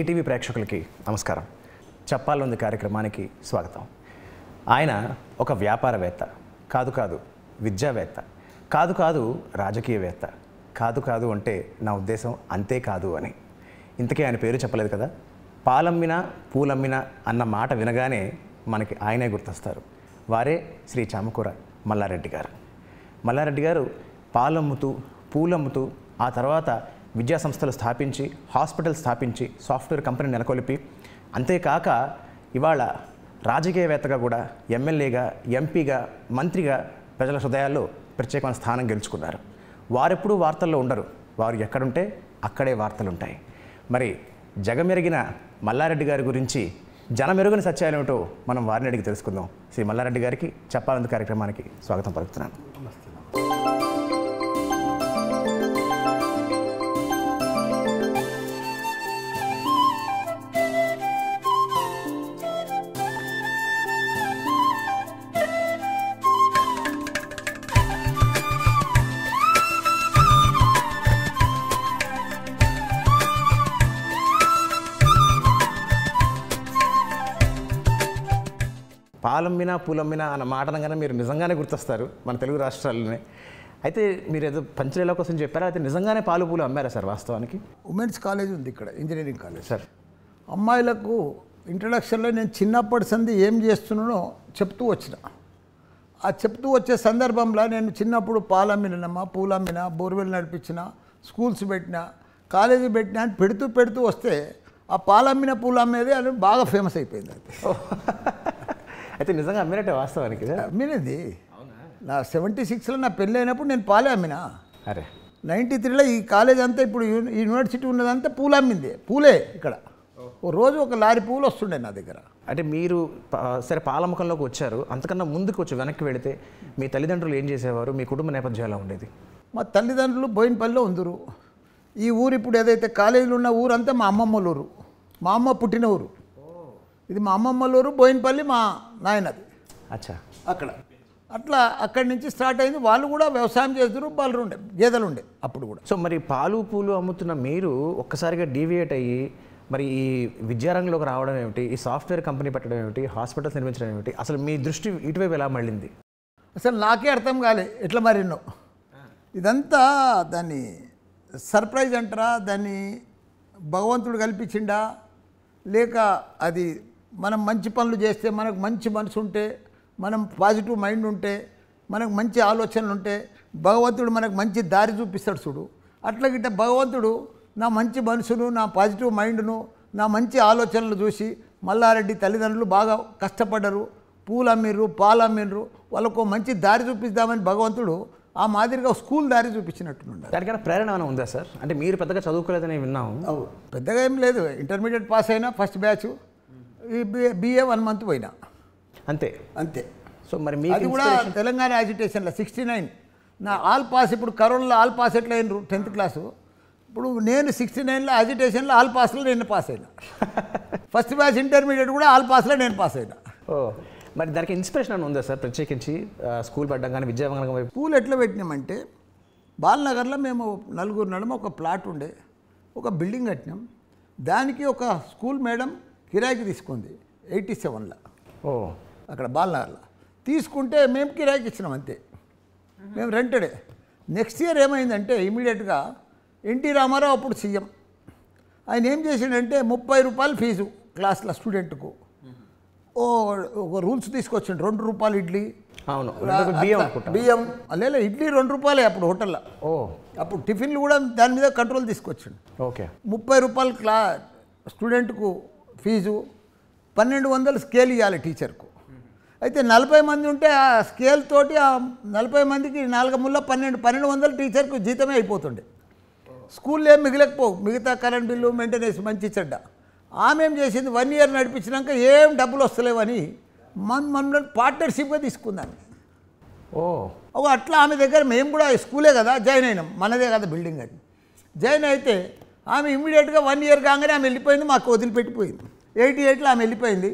ETV ప్రేక్షకులకి నమస్కారం. చెప్పాలనుంది కార్యక్రమానికి స్వాగతం. ఆయన ఒక వ్యాపారవేత్త కాదు, విద్యావేత్త కాదు, రాజకీయవేత్త కాదు అంటే నా ఉద్దేశం అంతే కాదు అని. ఇంతకీ ఆయన పేరు చెప్పలేదు కదా. పాలమ్మినా పూలమ్మినా అన్న మాట వినగానే మనకి ఆయనే గుర్తొస్తారు. వారే శ్రీ చామకూర మల్లారెడ్డి గారు. మల్లారెడ్డి గారు పాలమ్ముతూ పూలమ్ముతూ ఆ తర్వాత విద్యా సంస్థలు స్థాపించి, హాస్పిటల్ స్థాపించి, సాఫ్ట్వేర్ కంపెనీ నెలకొల్పి, అంతేకాక ఇవాళ రాజకీయవేత్తగా కూడా ఎమ్మెల్యేగా, ఎంపీగా, మంత్రిగా ప్రజల హృదయాల్లో ప్రత్యేకమైన స్థానం గెలుచుకున్నారు. వారెప్పుడూ వార్తల్లో ఉండరు. వారు ఎక్కడుంటే అక్కడే వార్తలుంటాయి. మరి జగమెరిగిన మల్లారెడ్డి గారి గురించి జనమెరుగని సత్యాలేమిటో మనం వారిని అడిగి తెలుసుకుందాం. శ్రీ మల్లారెడ్డి గారికి చెప్పాలనుంది కార్యక్రమానికి స్వాగతం పలుకుతున్నాను. పాలమ్మినా పూలమ్మినా అన్న మాట అనగానే మీరు నిజంగానే గుర్తొస్తారు మన తెలుగు రాష్ట్రాల్లోనే. అయితే మీరు ఏదో పంచలేల కోసం చెప్పారా, అయితే నిజంగానే పాలు పూలు అమ్మారా సార్ వాస్తవానికి? ఉమెన్స్ కాలేజ్ ఉంది ఇక్కడ, ఇంజనీరింగ్ కాలేజ్ సార్. అమ్మాయిలకు ఇంట్రడక్షన్లో నేను చిన్నప్పటి సంది ఏం చేస్తున్నానో చెప్తూ వచ్చిన. ఆ చెప్తూ వచ్చే సందర్భంలో నేను చిన్నప్పుడు పాలమ్మినమ్మా, పూలమ్మిన, బోర్వెల్ నడిపించిన, స్కూల్స్ పెట్టిన, కాలేజీ పెట్టిన అని పెడుతూ వస్తే ఆ పాలమ్మిన పూలమ్మేది అని బాగా ఫేమస్ అయిపోయింది. అయితే నిజంగా అమ్మినట్టే వాస్తవానికి? అమ్మినది నా 76లో నా పెళ్ళి అయినప్పుడు నేను పాలే అమ్మినా. అరే 93లో ఈ కాలేజ్ అంతా ఇప్పుడు యూనివర్సిటీ ఉన్నదంతా పూలు అమ్మింది. పూలే ఇక్కడ ఓ రోజు ఒక లారీ పూలు వస్తుండే నా దగ్గర. అంటే మీరు సరే పాలమ్మకంలోకి వచ్చారు, అంతకన్నా ముందుకు వచ్చి వెనక్కి వెళితే మీ తల్లిదండ్రులు ఏం చేసేవారు, మీ కుటుంబ నేపథ్యం ఎలా ఉండేది? మా తల్లిదండ్రులు బోయినపల్లిలో ఉందరు. ఈ ఊరు ఇప్పుడు ఏదైతే కాలేజీలో ఉన్న ఊరంతా మా అమ్మమ్మల ఊరు, మా అమ్మ పుట్టిన ఊరు. ఇది మా అమ్మమ్మల ఊరు, బోయినపల్లి మా నాయనది. అచ్చా. అట్లా అక్కడి నుంచి స్టార్ట్ అయింది. వాళ్ళు కూడా వ్యవసాయం చేస్తారు, వాళ్ళు ఉండే గేదెలు ఉండే అప్పుడు కూడా. సో మరి పాలు పూలు అమ్ముతున్న మీరు ఒక్కసారిగా డీవియేట్ అయ్యి మరి ఈ విద్యారంగంలోకి రావడం ఏమిటి, ఈ సాఫ్ట్వేర్ కంపెనీ పెట్టడం ఏమిటి, హాస్పిటల్స్ నిర్మించడం ఏమిటి, అసలు మీ దృష్టి ఇటువైపు ఎలా మళ్ళింది? అసలు నాకే అర్థం కాలే ఎట్లా మరిన్నో. ఇదంతా దాన్ని సర్ప్రైజ్ అంటారా, దాన్ని భగవంతుడు కల్పించిండా, లేక అది మనం మంచి పనులు చేస్తే, మనకు మంచి మనసు ఉంటే, మనం పాజిటివ్ మైండ్ ఉంటే, మనకు మంచి ఆలోచనలు ఉంటే భగవంతుడు మనకు మంచి దారి చూపిస్తాడు చూడు. అట్లా గిట్ట భగవంతుడు నా మంచి మనసును, నా పాజిటివ్ మైండ్ను, నా మంచి ఆలోచనలు చూసి మల్లారెడ్డి తల్లిదండ్రులు బాగా కష్టపడ్డరు, పూలు అమ్మిర్రు, పాలు అమ్మిర్రు, వాళ్ళకు మంచి దారి చూపిద్దామని భగవంతుడు ఆ మాదిరిగా స్కూల్ దారి చూపించినట్టున్నాడు. దానికైనా ప్రేరణ ఏమైనా ఉందా సార్? అంటే మీరు పెద్దగా చదువుకోలేదని విన్నాము. పెద్దగా ఏం లేదు, ఇంటర్మీడియట్ పాస్ అయినా ఫస్ట్ బ్యాచ్, ఈ BA 1 month పోయినా అంతే. సో మరి అది కూడా తెలంగాణ యాజిటేషన్లో 69 నా ఆల్ పాస్. ఇప్పుడు కరోనాలో ఆల్ పాస్ ఎట్లా అయినరు 10th క్లాసు. ఇప్పుడు నేను 69లో యాజిటేషన్లో ఆల్ పాస్లో నేను పాస్ అయినా. ఫస్ట్ బ్యాచ్ ఇంటర్మీడియట్ కూడా ఆల్ పాస్లో నేను పాస్ అయినా. మరి దానికి ఇన్స్పిరేషన్ అని ఉందా సార్? ప్రత్యేకించి స్కూల్ పెట్టడం కానీ విద్యావంగం వైపు స్కూల్ ఎట్లా పెట్టినామంటే, బాలనగర్లో మేము నలుగురు నడుమ ఒక ప్లాట్ ఉండే, ఒక బిల్డింగ్ కట్టినాం. దానికి ఒక స్కూల్ మేడం కిరాయికి తీసుకుంది 87లో. అక్కడ బాలనగర్లో తీసుకుంటే మేము కిరాయికి ఇచ్చినాం అంతే, మేము రెంటెడే. నెక్స్ట్ ఇయర్ ఏమైందంటే ఇమీడియట్గా ఎన్టీ రామారావు అప్పుడు సీఎం, ఆయన ఏం చేసిండంటే 30 రూపాయలు ఫీజు క్లాస్లో స్టూడెంట్కు ఒక రూల్స్ తీసుకొచ్చిండు. 2 రూపాయలు ఇడ్లీ, బియ్యం లేదా ఇడ్లీ 2 రూపాయలే అప్పుడు హోటల్లో. అప్పుడు టిఫిన్లు కూడా దాని మీద కంట్రోల్ తీసుకొచ్చిండు. 30 రూపాయలు స్టూడెంట్కు ఫీజు, 1200 స్కేల్ ఇవ్వాలి టీచర్కు. అయితే 40 మంది ఉంటే ఆ స్కేల్ తోటి ఆ 40 మందికి 4 ముళ్ళ 1200 టీచర్కు జీతమే అయిపోతుండే. స్కూల్లో ఏం మిగిలకపోవు, మిగతా కరెంట్ బిల్లు, మెయింటెనెన్స్ మంచి చెడ్డ. ఆమె ఏం చేసింది, 1 year నడిపించినాక ఏం డబ్బులు వస్తలేవని మన పార్ట్నర్షిప్గా తీసుకుందాన్ని. అట్లా ఆమె దగ్గర మేము కూడా స్కూలే కదా జాయిన్ అయినాం, మనదే కదా బిల్డింగ్ అది. జాయిన్ అయితే ఆమె ఇమ్మీడియట్గా 1 year కాగానే ఆమె వెళ్ళిపోయింది, మాకు వదిలిపెట్టిపోయింది. 88లో ఆమె వెళ్ళిపోయింది.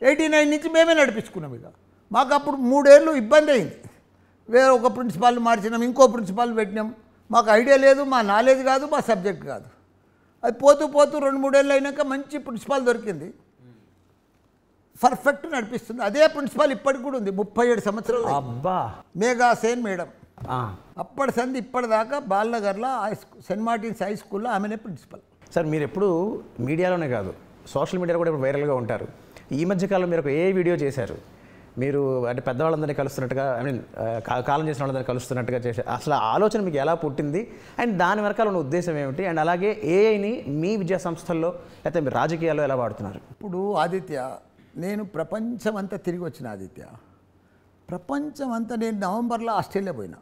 89 నుంచి మేమే నడిపించుకున్నాం. ఇక మాకు అప్పుడు 3 ఏళ్ళు ఇబ్బంది అయింది. వేరే ఒక ప్రిన్సిపాల్ని మార్చినాం, ఇంకో ప్రిన్సిపాల్ పెట్టినాం. మాకు ఐడియా లేదు, మా నాలెడ్జ్ కాదు, మా సబ్జెక్ట్ కాదు. అది పోతూ పోతూ 2-3 ఏళ్ళు అయినాక మంచి ప్రిన్సిపాల్ దొరికింది, పర్ఫెక్ట్ నడిపిస్తుంది. అదే ప్రిన్సిపాల్ ఇప్పటికి కూడా ఉంది, 37 సంవత్సరాలు. అబ్బా, మేఘా సేన్ మేడం. అప్పటి సంది ఇప్పటిదాకా బాలనగర్లో సెయింట్ మార్టిన్స్ హై స్కూల్లో ఆమెనే ప్రిన్సిపల్. సార్ మీరు ఎప్పుడు మీడియాలోనే కాదు సోషల్ మీడియాలో కూడా ఇప్పుడు వైరల్గా ఉంటారు. ఈ మధ్యకాలంలో మీరు ఒక ఏ వీడియో చేశారు, మీరు అంటే పెద్దవాళ్ళందరినీ కలుస్తున్నట్టుగా, ఐ మీన్ కాలం చేసిన వాళ్ళందరినీ కలుస్తున్నట్టుగా చేశారు. అసలు ఆ ఆలోచన మీకు ఎలా పుట్టింది అండ్ దాని వెనకాల ఉన్న ఉద్దేశం ఏమిటి, అండ్ అలాగే ఏఐని మీ విద్యా సంస్థల్లో లేకపోతే మీ రాజకీయాల్లో ఎలా వాడుతున్నారు? ఇప్పుడు ఆదిత్య, నేను ప్రపంచం అంతా తిరిగి వచ్చిన ఆదిత్య. ప్రపంచం అంతా నేను నవంబర్లో ఆస్ట్రేలియా పోయినా,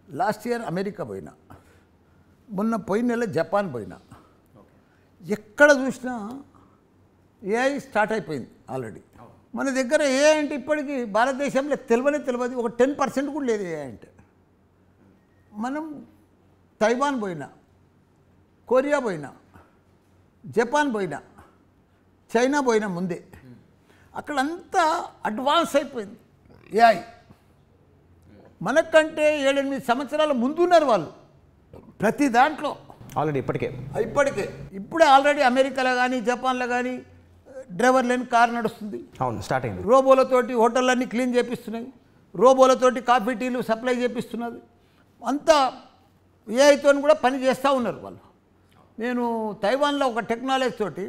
లాస్ట్ ఇయర్ అమెరికా పోయినా, మొన్న పోయిన నెల జపాన్ పోయినా. ఎక్కడ చూసినా ఏఐ స్టార్ట్ అయిపోయింది ఆల్రెడీ. మన దగ్గర ఏఐ అంటే ఇప్పటికీ భారతదేశంలో తెలియదు, ఒక 10% కూడా లేదు ఏఐ అంటే. మనం తైవాన్ పోయినా, కొరియా పోయినా, జపాన్ పోయినా, చైనా పోయినా ముందే, అక్కడంతా అడ్వాన్స్ అయిపోయింది ఏఐ. మనకంటే 7-8 సంవత్సరాల ముందున్నారు వాళ్ళు ప్రతి దాంట్లో ఆల్రెడీ ఇప్పుడే ఆల్రెడీ అమెరికాలో కానీ జపాన్లో కానీ డ్రైవర్ లేని కారు నడుస్తుంది. అవును, స్టార్ట్ అయింది. రోబోలతోటి హోటళ్ళన్నీ క్లీన్ చేపిస్తున్నాయి, రోబోలతోటి కాఫీ టీలు సప్లై చేపిస్తున్నది. అంతా ఏఐతో కూడా పని చేస్తూ ఉన్నారు వాళ్ళు. నేను తైవాన్లో ఒక టెక్నాలజీ తోటి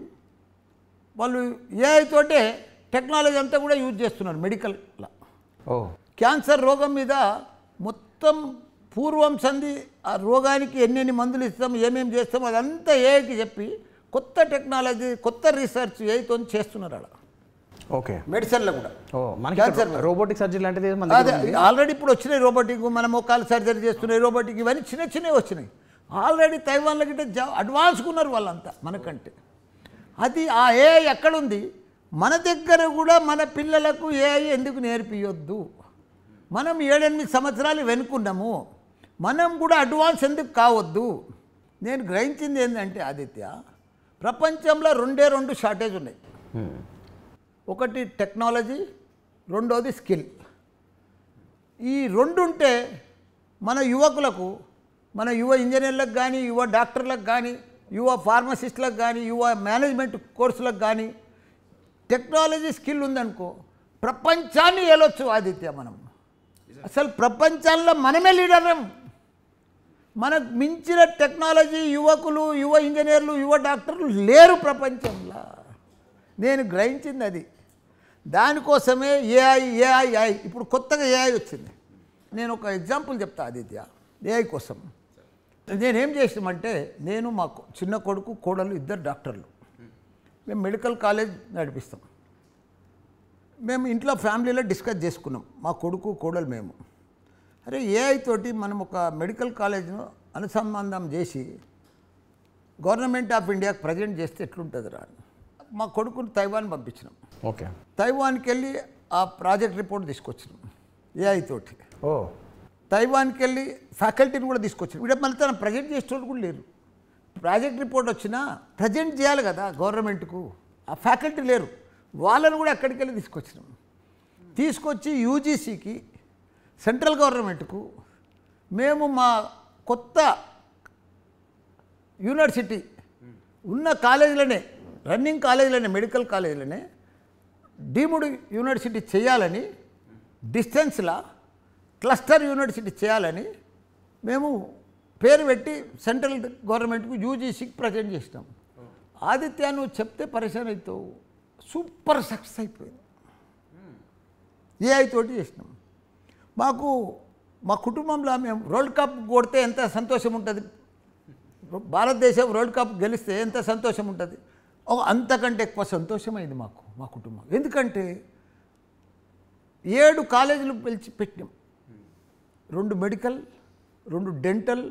వాళ్ళు ఏఐ తోటే టెక్నాలజీ అంతా కూడా యూజ్ చేస్తున్నారు మెడికల్లో. క్యాన్సర్ రోగం మీద మొత్తం పూర్వం సంధి ఆ రోగానికి ఎన్నెన్ని మందులు ఇస్తాం, ఏమేమి చేస్తాం అదంతా ఏఐకి చెప్పి కొత్త టెక్నాలజీ, కొత్త రీసెర్చ్ ఏఐతో చేస్తున్నారు అలా. ఓకే, మెడిసిన్లో కూడా క్యాన్సర్ రోబోటిక్ సర్జరీ లాంటిది అదే ఆల్రెడీ ఇప్పుడు వచ్చినాయి. రోబోటిక్, మన మోకాలు సర్జరీ చేస్తున్నాయి రోబోటిక్, ఇవన్నీ చిన్నవి వచ్చినాయి. ఆల్రెడీ తైవాన్లో గిట్ట అడ్వాన్స్గా ఉన్నారు వాళ్ళంతా మనకంటే. అది ఆ ఏఐ ఎక్కడుంది? మన దగ్గర కూడా మన పిల్లలకు ఏఐ ఎందుకు నేర్పియొద్దు? మనం 7-8 సంవత్సరాలు వెనుకున్నాము, మనం కూడా అడ్వాన్స్ ఎందుకు కావద్దు? నేను గ్రహించింది ఏంటంటే ఆదిత్య, ప్రపంచంలో 2 షార్టేజ్ ఉన్నాయి. ఒకటి టెక్నాలజీ, రెండోది స్కిల్. ఈ 2 ఉంటే మన యువకులకు, మన యువ ఇంజనీర్లకు కానీ, యువ డాక్టర్లకు కానీ, యువ ఫార్మసిస్టులకు కానీ, యువ మేనేజ్మెంట్ కోర్సులకు కానీ టెక్నాలజీ స్కిల్ ఉందనుకో ప్రపంచాన్ని ఏలొచ్చు ఆదిత్య. మనం అసలు ప్రపంచంలో మనమే లీడరం. మనకు మించిన టెక్నాలజీ యువకులు, యువ ఇంజనీర్లు, యువ డాక్టర్లు లేరు ప్రపంచంలో. నేను గ్రహించింది అది. దానికోసమే ఏఐ ఇప్పుడు కొత్తగా ఏఐ వచ్చింది. నేను ఒక ఎగ్జాంపుల్ చెప్తా ఆదిత్య ఏఐ కోసం. నేనేం చేసామంటే, నేను మా చిన్న కొడుకు, కోడలు 2 డాక్టర్లు. మేము మెడికల్ కాలేజ్ నడిపిస్తాం. మేము ఇంట్లో ఫ్యామిలీలో డిస్కస్ చేసుకున్నాం, మా కొడుకు కోడలు మేము. అరే ఏఐ తోటి మనం ఒక మెడికల్ కాలేజ్ను అనుసంధానం చేసి గవర్నమెంట్ ఆఫ్ ఇండియాకి ప్రజెంట్ చేస్తే ఎట్లుంటుంది రా. మా కొడుకుని తైవాన్ పంపించినాం. ఓకే, తైవాన్కి వెళ్ళి ఆ ప్రాజెక్ట్ రిపోర్ట్ తీసుకొచ్చినాం ఏఐ తోటి. తైవాన్కి వెళ్ళి ఫ్యాకల్టీని కూడా తీసుకొచ్చినాం. ఇక్కడ మళ్ళీ తను ప్రజెంట్ చేసేవాళ్ళు కూడా లేరు. ప్రాజెక్ట్ రిపోర్ట్ వచ్చినా ప్రజెంట్ చేయాలి కదా గవర్నమెంట్కు, ఆ ఫ్యాకల్టీ లేరు. వాళ్ళని కూడా అక్కడికి వెళ్ళి తీసుకొచ్చినాం. తీసుకొచ్చి యూజీసీకి, సెంట్రల్ గవర్నమెంట్కు మేము మా కొత్త యూనివర్సిటీ ఉన్న కాలేజీలోనే, రన్నింగ్ కాలేజీలోనే, మెడికల్ కాలేజీలోనే డీమ్డ్ యూనివర్సిటీ చేయాలని, డిస్టెన్స్లా క్లస్టర్ యూనివర్సిటీ చేయాలని మేము పేరు పెట్టి సెంట్రల్ గవర్నమెంట్కు యూజీసీకి ప్రజెంట్ చేసినాం. ఆదిత్య నువ్వు చెప్తే పరిశాన్ అవుతావు, సూపర్ సక్సెస్ అయిపోయింది. ఏఐ తోటి చేసినాం. మాకు మా కుటుంబంలో మేము వరల్డ్ కప్ కొడితే ఎంత సంతోషం ఉంటుంది, భారతదేశం వరల్డ్ కప్ గెలిస్తే ఎంత సంతోషం ఉంటుంది, అంతకంటే ఎక్కువ సంతోషమైంది మాకు, మా కుటుంబం. ఎందుకంటే 7 కాలేజీలు పెట్టినాం, 2 మెడికల్, 2 డెంటల్.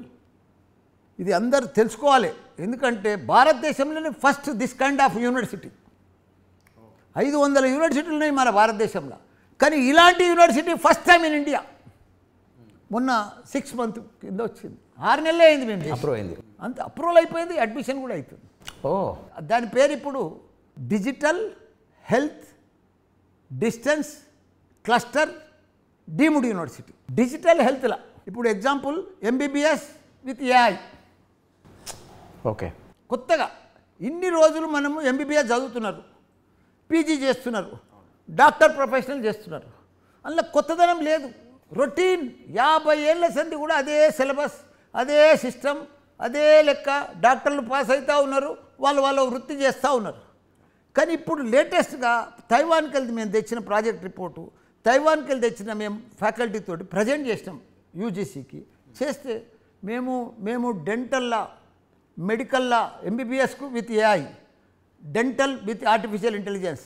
ఇది అందరు తెలుసుకోవాలి. ఎందుకంటే భారతదేశంలోనే first this kind of university. 500 యూనివర్సిటీలు ఉన్నాయి మన భారతదేశంలో, కానీ ఇలాంటి university first time in India. మొన్న 6 months కింద వచ్చింది, 6 నెలలే అయింది మేము అప్రూవ్ అయింది. అంతే, అప్రూవల్ అయిపోయింది, అడ్మిషన్ కూడా అవుతుంది. దాని పేరు ఇప్పుడు digital health distance cluster deemed university. Digital హెల్త్లా ఇప్పుడు example MBBS with AI. Okay, కొత్తగా ఇన్ని రోజులు మనము ఎంబీబీఎస్ చదువుతున్నారు, పీజీ చేస్తున్నారు, డాక్టర్ ప్రొఫెషనల్ చేస్తున్నారు, అందులో కొత్తదనం లేదు. రొటీన్ 50 ఏళ్ళ సంది కూడా అదే సిలబస్, అదే సిస్టమ్, అదే లెక్క. డాక్టర్లు పాస్ అవుతూ ఉన్నారు, వాళ్ళ వృత్తి చేస్తూ ఉన్నారు. కానీ ఇప్పుడు లేటెస్ట్గా తైవాన్కి వెళ్ళి మేము తెచ్చిన ప్రాజెక్ట్ రిపోర్టు, తైవాన్కి వెళ్ళి తెచ్చిన మేము ఫ్యాకల్టీ తోటి ప్రజెంట్ చేసినాం యూజీసీకి. చేస్తే మేము డెంటల్లా, మెడికల్లా, ఎంబీబీఎస్కు with AI, dental with artificial intelligence,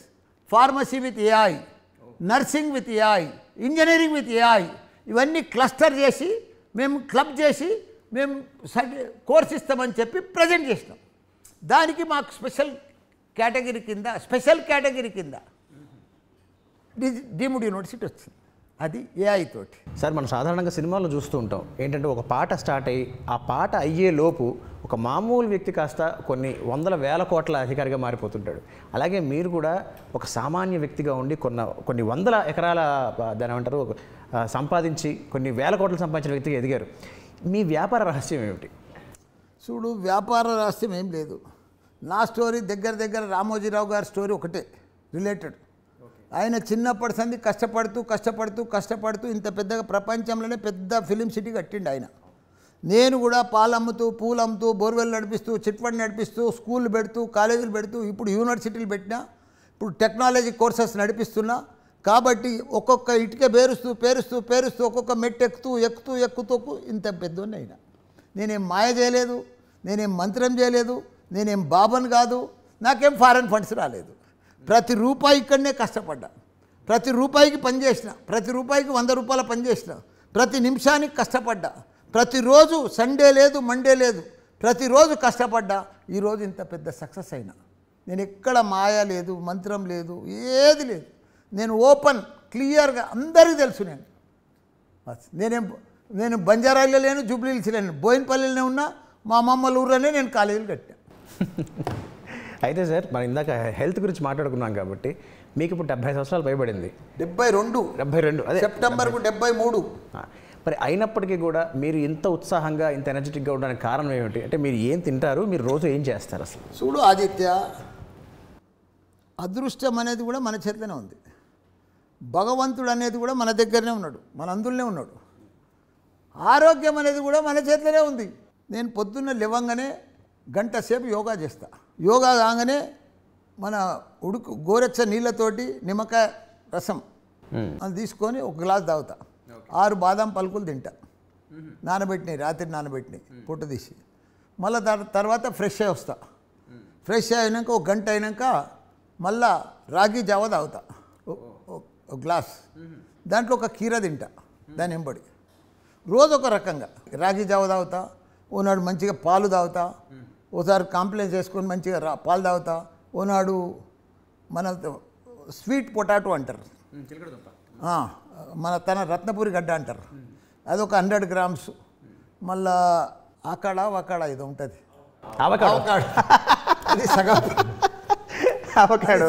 pharmacy with AI, nursing with AI, engineering with AI, ఇవన్నీ క్లస్టర్ చేసి మేము క్లబ్ చేసి మేము కోర్స్ ఇస్తామని చెప్పి ప్రజెంట్ చేసినాం. దానికి మాకు స్పెషల్ కేటగిరీ కింద డీమ్డ్ యూనివర్సిటీ వచ్చింది. అది ఏఐ తోటి. సార్, మనం సాధారణంగా సినిమాల్లో చూస్తూ ఉంటాం ఏంటంటే ఒక పాట స్టార్ట్ అయ్యి ఆ పాట అయ్యే లోపు ఒక మామూలు వ్యక్తి కాస్త కొన్ని వందల వేల కోట్ల అధికారిగా మారిపోతుంటాడు. అలాగే మీరు కూడా ఒక సామాన్య వ్యక్తిగా ఉండి కొన్ని వందల ఎకరాల దాని ఏమంటారు సంపాదించి కొన్ని వేల కోట్లు సంపాదించిన వ్యక్తిగా ఎదిగారు. మీ వ్యాపార రహస్యం ఏమిటి? చూడు, వ్యాపార రహస్యం ఏం లేదు. నా స్టోరీ దగ్గర రామోజీరావు గారి స్టోరీ ఒకటే రిలేటెడ్. ఆయన చిన్నప్పటి సంది కష్టపడుతూ ఇంత పెద్దగా ప్రపంచంలోనే పెద్ద ఫిలిం సిటీ కట్టిండు ఆయన. నేను కూడా పాలు అమ్ముతూ, పూలు అమ్ముతూ, బోర్వెల్ నడిపిస్తూ, చిట్ఫండ్ నడిపిస్తూ, స్కూళ్ళు పెడుతూ, కాలేజీలు పెడుతూ, ఇప్పుడు యూనివర్సిటీలు పెట్టినా, ఇప్పుడు టెక్నాలజీ కోర్సెస్ నడిపిస్తున్నా. కాబట్టి ఒక్కొక్క ఇటుక పేరుస్తూ ఒక్కొక్క మెట్టు ఎక్కుతూ ఇంత పెద్దోన్ని అయినా. నేనేం మాయ చేయలేదు, నేనేం మంత్రం చేయలేదు, నేనేం బాబన్ కాదు, నాకేం ఫారెన్ ఫండ్స్ రాలేదు. ప్రతి రూపాయి ఇక్కడనే కష్టపడ్డా, ప్రతి రూపాయికి పనిచేసిన, ప్రతి రూపాయికి 100 రూపాయల పనిచేసిన, ప్రతి నిమిషానికి కష్టపడ్డా, ప్రతిరోజు సండే లేదు మండే లేదు, ప్రతిరోజు కష్టపడ్డా. ఈరోజు ఇంత పెద్ద సక్సెస్ అయినా. నేను ఎక్కడ మాయ లేదు, మంత్రం లేదు, ఏది లేదు. నేను ఓపెన్ క్లియర్గా అందరికీ తెలుసు. నేను బంజారాలో లేను, జూబ్లీహిల్స్ లేను, బోయినపల్లిలోనే ఉన్నా. మా అమ్మమ్మల ఊర్లోనే నేను కాలేజీలు కట్టాను. అయితే సార్, మనం ఇందాక హెల్త్ గురించి మాట్లాడుకున్నాం కాబట్టి మీకు ఇప్పుడు 70 సంవత్సరాలు పైబడింది. 72 అదే సెప్టెంబర్కు 73. మరి అయినప్పటికీ కూడా మీరు ఇంత ఉత్సాహంగా, ఇంత ఎనర్జెటిక్గా ఉండడానికి కారణం ఏమిటి? అంటే మీరు ఏం తింటారు, మీరు రోజు ఏం చేస్తారు అసలు? చూడు ఆదిత్య, అదృష్టం అనేది కూడా మన చేతిలోనే ఉంది. భగవంతుడు అనేది కూడా మన దగ్గరనే ఉన్నాడు, మన అందులోనే ఉన్నాడు. ఆరోగ్యం అనేది కూడా మన చేతిలోనే ఉంది. నేను పొద్దున్న లేవంగానే గంట సేపు యోగా చేస్తా. యోగా కాగానే మన గోరెచ్చ నీళ్ళతోటి నిమ్మకాయ రసం అది తీసుకొని ఒక గ్లాస్ తాగుతా. 6 బాదం పలుకులు తింటా, నానబెట్టినాయి, రాత్రి నానబెట్టినాయి, పొట్టు తీసి. మళ్ళీ తర్వాత ఫ్రెష్ అయ్యి వస్తా. ఫ్రెష్ అయినాక ఒక గంట అయినాక మళ్ళా రాగి జావ తాగుతా, ఒక గ్లాస్. దాంట్లో ఒక కీర తింటా దాని వెంబడి. రోజు ఒక రకంగా రాగి జావ తాగుతా. ఓనాడు మంచిగా పాలు తాగుతా, ఓసారి కాంప్లెక్స్ చేసుకొని మంచిగా పాలు తాగుతా. ఓనాడు మన స్వీట్ పొటాటో అంటారు, మన తన రత్నపూరి గడ్డ అంటారు, అదొక 100 గ్రామ్స్. మళ్ళా ఆకాడ ఇది ఉంటుంది, అది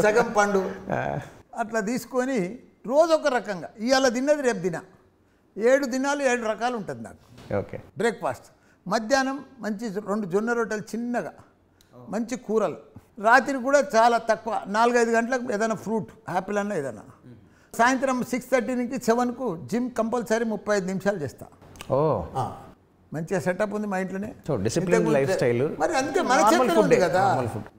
సగం పండు. అట్లా తీసుకొని రోజు ఒక రకంగా. ఇవాళ తిన్నది రేపు 7 దినాలు 7 రకాలు ఉంటుంది నాకు. ఓకే. బ్రేక్ఫాస్ట్, మధ్యాహ్నం మంచి 2 జొన్న రొట్టెలు చిన్నగా, మంచి కూరలు. రాత్రి కూడా చాలా తక్కువ, 4-5 గంటలకు ఏదైనా ఫ్రూట్, యాపిల్ అన్న ఏదైనా. సాయంత్రం 6:30 నుంచి 7కు జిమ్ కంపల్సరీ 35 నిమిషాలు చేస్తా. మంచిగా సెటప్ ఉంది మా ఇంట్లోనే. Discipline life style. మరి అంతే, మన చేతిలో ఉంది కదా.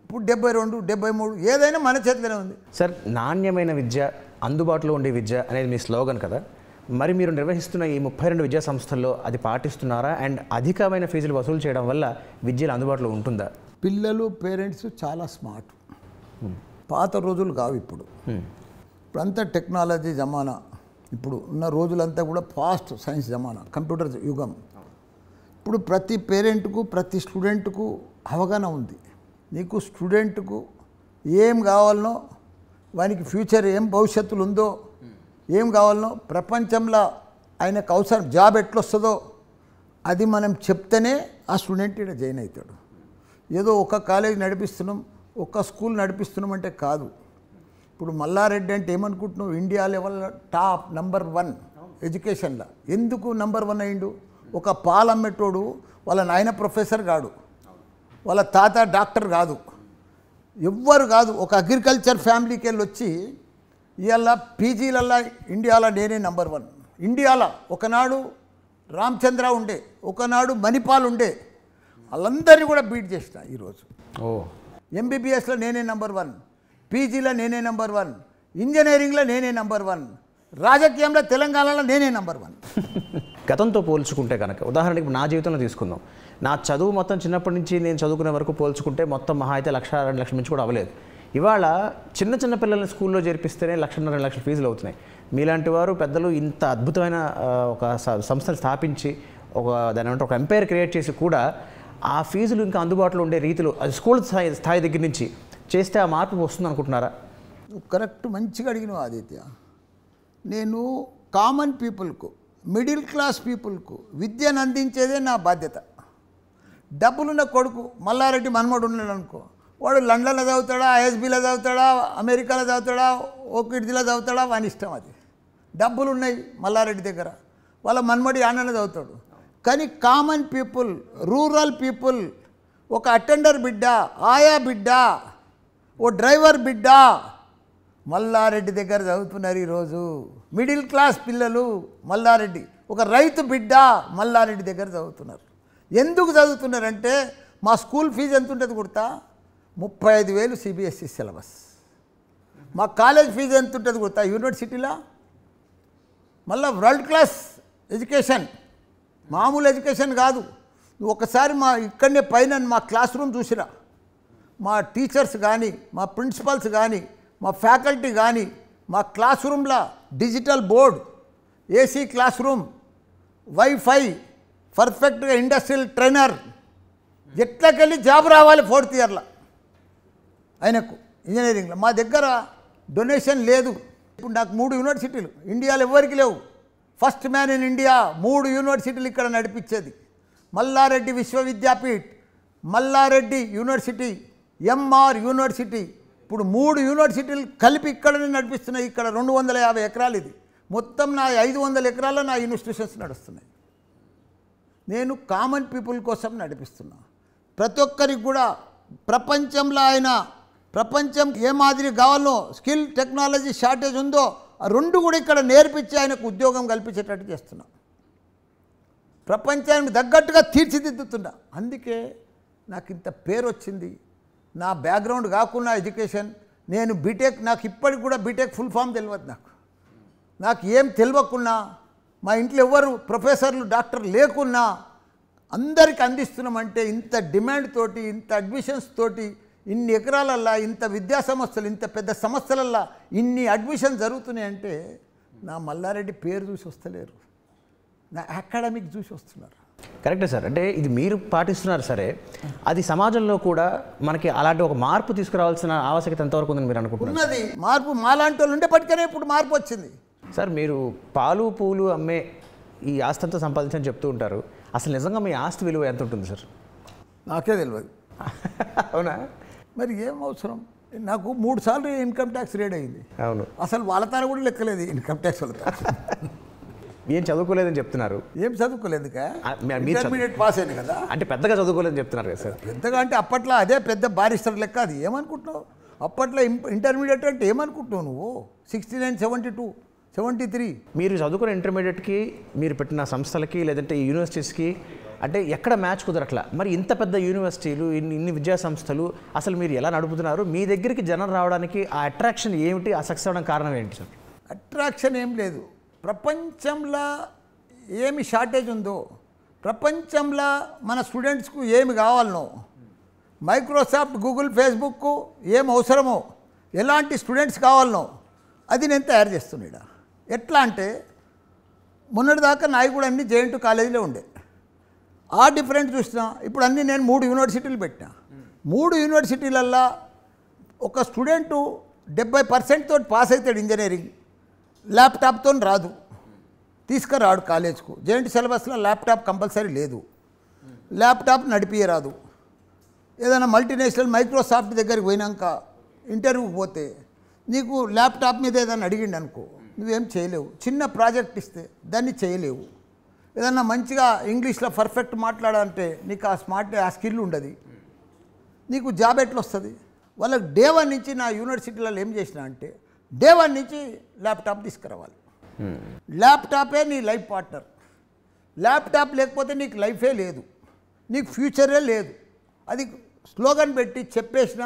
ఇప్పుడు 72, 73 ఏదైనా మన చేతిలోనే ఉంది. సార్, నాణ్యమైన విద్య, అందుబాటులో ఉండే విద్య అనేది మీ స్లోగన్ కదా. మరి మీరు నిర్వహిస్తున్న ఈ 32 విద్యా సంస్థల్లో అది పాటిస్తున్నారా? అండ్ అధికమైన ఫీజులు వసూలు చేయడం వల్ల విద్యలు అందుబాటులో ఉంటుందా? పిల్లలు, పేరెంట్స్ చాలా స్మార్ట్. పాత రోజులు కావు ఇప్పుడు. ఇప్పుడంతా టెక్నాలజీ జమానా. ఇప్పుడు ఉన్న రోజులంతా కూడా ఫాస్ట్ సైన్స్ జమానా, కంప్యూటర్ యుగం. ఇప్పుడు ప్రతి పేరెంట్కు, ప్రతి స్టూడెంట్కు అవగాహన ఉంది. నీకు స్టూడెంట్కు ఏం కావాలనో, వానికి ఫ్యూచర్ ఏం భవిష్యత్తులు ఉందో, ఏం కావాలనో, ప్రపంచంలో ఆయనకు అవసరం జాబ్ ఎట్లొస్తుందో అది మనం చెప్తేనే ఆ స్టూడెంట్ ఇక్కడ జాయిన్ అవుతాడు. ఏదో ఒక కాలేజ్ నడిపిస్తున్నాం, ఒక స్కూల్ నడిపిస్తున్నాం అంటే కాదు. ఇప్పుడు మల్లారెడ్డి అంటే ఏమనుకుంటున్నావు? ఇండియా లెవెల్ టాప్ నంబర్ 1 ఎడ్యుకేషన్లో. ఎందుకు నంబర్ 1 అయిండు? ఒక పాలమ్మేటోడు వాళ్ళ నాయన ప్రొఫెసర్ కాడు, వాళ్ళ తాత డాక్టర్ కాదు, ఎవ్వరు కాదు. ఒక అగ్రికల్చర్ ఫ్యామిలీకి వెళ్ళి వచ్చి ఇవాళ పీజీలల్లా ఇండియాలో నేనే నెంబర్ 1. ఇండియాలో ఒకనాడు రామచంద్ర ఉండే, ఒకనాడు మణిపాల్ ఉండే, వాళ్ళందరినీ కూడా బీట్ చేసిన ఈరోజు. ఎంబీబీఎస్లో నేనే నెంబర్ 1, పీజీలో నేనే నెంబర్ 1, ఇంజనీరింగ్లో నేనే నెంబర్ 1, రాజకీయంలో తెలంగాణలో నేనే నెంబర్ 1. గతంతో పోల్చుకుంటే కనుక ఉదాహరణకి నా జీవితంలో తీసుకుందాం. నా చదువు మొత్తం చిన్నప్పటి నుంచి నేను చదువుకునే వరకు పోల్చుకుంటే మొత్తం మహా అయితే 1,00,000-2 లక్షల నుంచి కూడా అవ్వలేదు. ఇవాళ చిన్న చిన్న పిల్లల్ని స్కూల్లో చేర్పిస్తేనే 1,00,000-2 లక్షల ఫీజులు అవుతున్నాయి. మీలాంటి వారు పెద్దలు ఇంత అద్భుతమైన ఒక సంస్థను స్థాపించి దాని అంటే ఒక ఎంపైర్ క్రియేట్ చేసి కూడా ఆ ఫీజులు ఇంకా అందుబాటులో ఉండే రీతిలో అది స్కూల్ స్థాయి దగ్గర నుంచి చేస్తే ఆ మార్పు వస్తుంది అనుకుంటున్నారా? కరెక్ట్, మంచిగా అడిగినావు ఆదిత్య. నేను కామన్ పీపుల్కు, మిడిల్ క్లాస్ పీపుల్కు విద్యను అందించేదే నా బాధ్యత. డబ్బులున్న కొడుకు మల్లారెడ్డి మన్మడు ఉన్నాడు అనుకో, వాడు లండన్లో చదువుతాడా, ఐఎస్బీలో చదువుతాడా, అమెరికాలో చదువుతాడా, ఓకిడ్జిలో చదువుతాడా, వాని ఇష్టం. అది డబ్బులు ఉన్నాయి మల్లారెడ్డి దగ్గర, వాళ్ళ మన్మడి ఆనన చదువుతాడు. కానీ కామన్ పీపుల్, రూరల్ పీపుల్, ఒక అటెండర్ బిడ్డ, ఆయా బిడ్డ, ఓ డ్రైవర్ బిడ్డ మల్లారెడ్డి దగ్గర చదువుతున్నారు ఈరోజు. మిడిల్ క్లాస్ పిల్లలు మల్లారెడ్డి, ఒక రైతు బిడ్డ మల్లారెడ్డి దగ్గర చదువుతున్నారు. ఎందుకు చదువుతున్నారంటే మా స్కూల్ ఫీజు ఎంత ఉంటుంది గుర్తా? 35,000 సిబిఎస్ఈ సిలబస్. మా కాలేజ్ ఫీజు ఎంత ఉంటుంది గుర్తా? యూనివర్సిటీలో మళ్ళీ వరల్డ్ క్లాస్ ఎడ్యుకేషన్, మామూలు ఎడ్యుకేషన్ కాదు. నువ్వు ఒకసారి మా ఇక్కడనే పైన మా క్లాస్ రూమ్ చూసిరా, మా టీచర్స్ కానీ, మా ప్రిన్సిపల్స్ కానీ, మా ఫ్యాకల్టీ కానీ, మా క్లాస్ రూమ్లో digital board, AC class room, wifi, పర్ఫెక్ట్గా ఇండస్ట్రియల్ ట్రైనర్. ఎట్లకెళ్ళి జాబ్ రావాలి 4th ఇయర్లో ఆయనకు ఇంజనీరింగ్లో. మా దగ్గర డొనేషన్ లేదు. ఇప్పుడు నాకు 3 యూనివర్సిటీలు ఇండియాలో ఎవరికి లేవు. ఫస్ట్ మ్యాన్ ఇన్ ఇండియా, 3 యూనివర్సిటీలు ఇక్కడ నడిపించేది. Mallareddy Vishwavidyapeeth, Mallareddy university, MR university. ఇప్పుడు 3 యూనివర్సిటీలు కలిపి ఇక్కడనే నడిపిస్తున్నాయి. ఇక్కడ 250 ఎకరాలు ఇది. మొత్తం నా 500 ఎకరాల్లో నా ఇన్స్టిట్యూషన్స్ నడుస్తున్నాయి. నేను కామన్ పీపుల్ కోసం నడిపిస్తున్నా. ప్రతి ఒక్కరికి కూడా ప్రపంచంలో ఆయన ప్రపంచం ఏ మాదిరి కావాలో, స్కిల్ టెక్నాలజీ షార్టేజ్ ఉందో ఆ 2 కూడా ఇక్కడ నేర్పించి ఆయనకు ఉద్యోగం కల్పించేటట్టు చేస్తున్నా. ప్రపంచానికి తగ్గట్టుగా తీర్చిదిద్దుతున్నా. అందుకే నాకు ఇంత పేరు వచ్చింది. నా బ్యాక్గ్రౌండ్ కాకుండా ఎడ్యుకేషన్, నేను బీటెక్, నాకు ఇప్పటికి కూడా బీటెక్ ఫుల్ ఫామ్ తెలియదు. నాకు ఏం తెలియకున్నా, మా ఇంట్లో ఎవరు ప్రొఫెసర్లు డాక్టర్ లేకున్నా అందరికి అందిస్తున్నామంటే ఇంత డిమాండ్ తోటి, ఇంత అడ్మిషన్స్ తోటి, ఇన్ని ఎకరాలల్లా, ఇంత విద్యా సంస్థలు, ఇంత పెద్ద సంస్థలల్లా ఇన్ని అడ్మిషన్ జరుగుతున్నాయంటే నా మల్లారెడ్డి పేరు చూసి వస్తలేరు, నా అకాడమిక్ చూసి వస్తున్నారు. కరెక్టే సార్. అంటే ఇది మీరు పాటిస్తున్నారు సరే, అది సమాజంలో కూడా మనకి అలాంటి ఒక మార్పు తీసుకురావాల్సిన ఆవశ్యకత ఎంతవరకు ఉందని మీరు అనుకుంటున్నారు? ఉన్నది మార్పు. మాలాంటి వాళ్ళు ఉండేప్పటికనే ఇప్పుడు మార్పు వచ్చింది. సార్, మీరు పాలు పూలు అమ్మే ఈ ఆస్తి అంతా సంపాదించని చెప్తూ ఉంటారు. అసలు నిజంగా మీ ఆస్తి విలువ ఎంత ఉంటుంది సార్? నాకే తెలియదు. అవునా? మరి ఏం అవసరం? నాకు 3 సార్లు ఇన్కమ్ ట్యాక్స్ రేడ్ అయింది. అవును. అసలు వాళ్ళ తాను కూడా లెక్కలేదు ఇన్కమ్ ట్యాక్స్ వాళ్ళ. ఏం చదువుకోలేదని చెప్తున్నారు. ఏం చదువుకోలేదు, ఇంటర్మీడియట్ పాస్ అయింది కదా. అంటే పెద్దగా చదువుకోలేదని చెప్తున్నారు కదా సార్. పెద్దగా అంటే అప్పట్లో అదే పెద్ద బారిస్టర్ లెక్క. అది ఏమనుకుంటున్నావు? అప్పట్లో ఇంటర్మీడియట్ అంటే ఏమనుకుంటున్నావు నువ్వు? 69, 72, 73. మీరు చదువుకున్న ఇంటర్మీడియట్కి, మీరు పెట్టిన సంస్థలకి, లేదంటే యూనివర్సిటీస్కి అంటే ఎక్కడ మ్యాచ్ కుదరట్లా. మరి ఇంత పెద్ద యూనివర్సిటీలు, ఇన్ని విద్యా సంస్థలు అసలు మీరు ఎలా నడుపుతున్నారు? మీ దగ్గరికి జనం రావడానికి ఆ అట్రాక్షన్ ఏమిటి? ఆ సక్సెస్ అవ్వడానికి కారణం ఏంటి సార్? అట్రాక్షన్ ఏం లేదు. ప్రపంచంలో ఏమి షార్టేజ్ ఉందో, ప్రపంచంలో మన స్టూడెంట్స్కు ఏమి కావాలనో, మైక్రోసాఫ్ట్, గూగుల్, ఫేస్బుక్ ఏం అవసరమో, ఎలాంటి స్టూడెంట్స్ కావాలనో అది నేను తయారు చేస్తున్నాడు. ఎట్లా అంటే మొన్నటిదాకా నాయి కూడా అన్ని జేఎన్‌టీ కాలేజీలో ఉండే. ఆ డిఫరెంట్ చూసినా ఇప్పుడు అన్నీ నేను 3 యూనివర్సిటీలు పెట్టినా. 3 యూనివర్సిటీలల్లో ఒక స్టూడెంటు 70% తోటి పాస్ అవుతాడు ఇంజనీరింగ్. ల్యాప్టాప్తో రాదు, తీసుకురాడు కాలేజ్కు. జేఎన్‌టీ సిలబస్లో ల్యాప్టాప్ కంపల్సరీ లేదు, ల్యాప్టాప్ నడిపియరాదు. ఏదైనా మల్టీనేషనల్ మైక్రోసాఫ్ట్ దగ్గరికి పోయినాక ఇంటర్వ్యూకి పోతే నీకు ల్యాప్టాప్ మీద ఏదైనా అడిగిండు అనుకో, నువ్వేం చేయలేవు. చిన్న ప్రాజెక్ట్ ఇస్తే దాన్ని చేయలేవు. ఏదన్నా మంచిగా ఇంగ్లీష్లో పర్ఫెక్ట్ మాట్లాడాలంటే నీకు ఆ స్కిల్ ఉండదు. నీకు జాబ్ ఎట్లా వస్తుంది? వాళ్ళకి డే 1 నుంచి నా యూనివర్సిటీలలో ఏం చేసిన అంటే డే 1 నుంచి ల్యాప్టాప్ తీసుకురావాలి. ల్యాప్టాపే నీ లైఫ్ పార్ట్నర్. ల్యాప్టాప్ లేకపోతే నీకు లైఫే లేదు, నీకు ఫ్యూచరే లేదు. అది స్లోగన్ పెట్టి చెప్పేసిన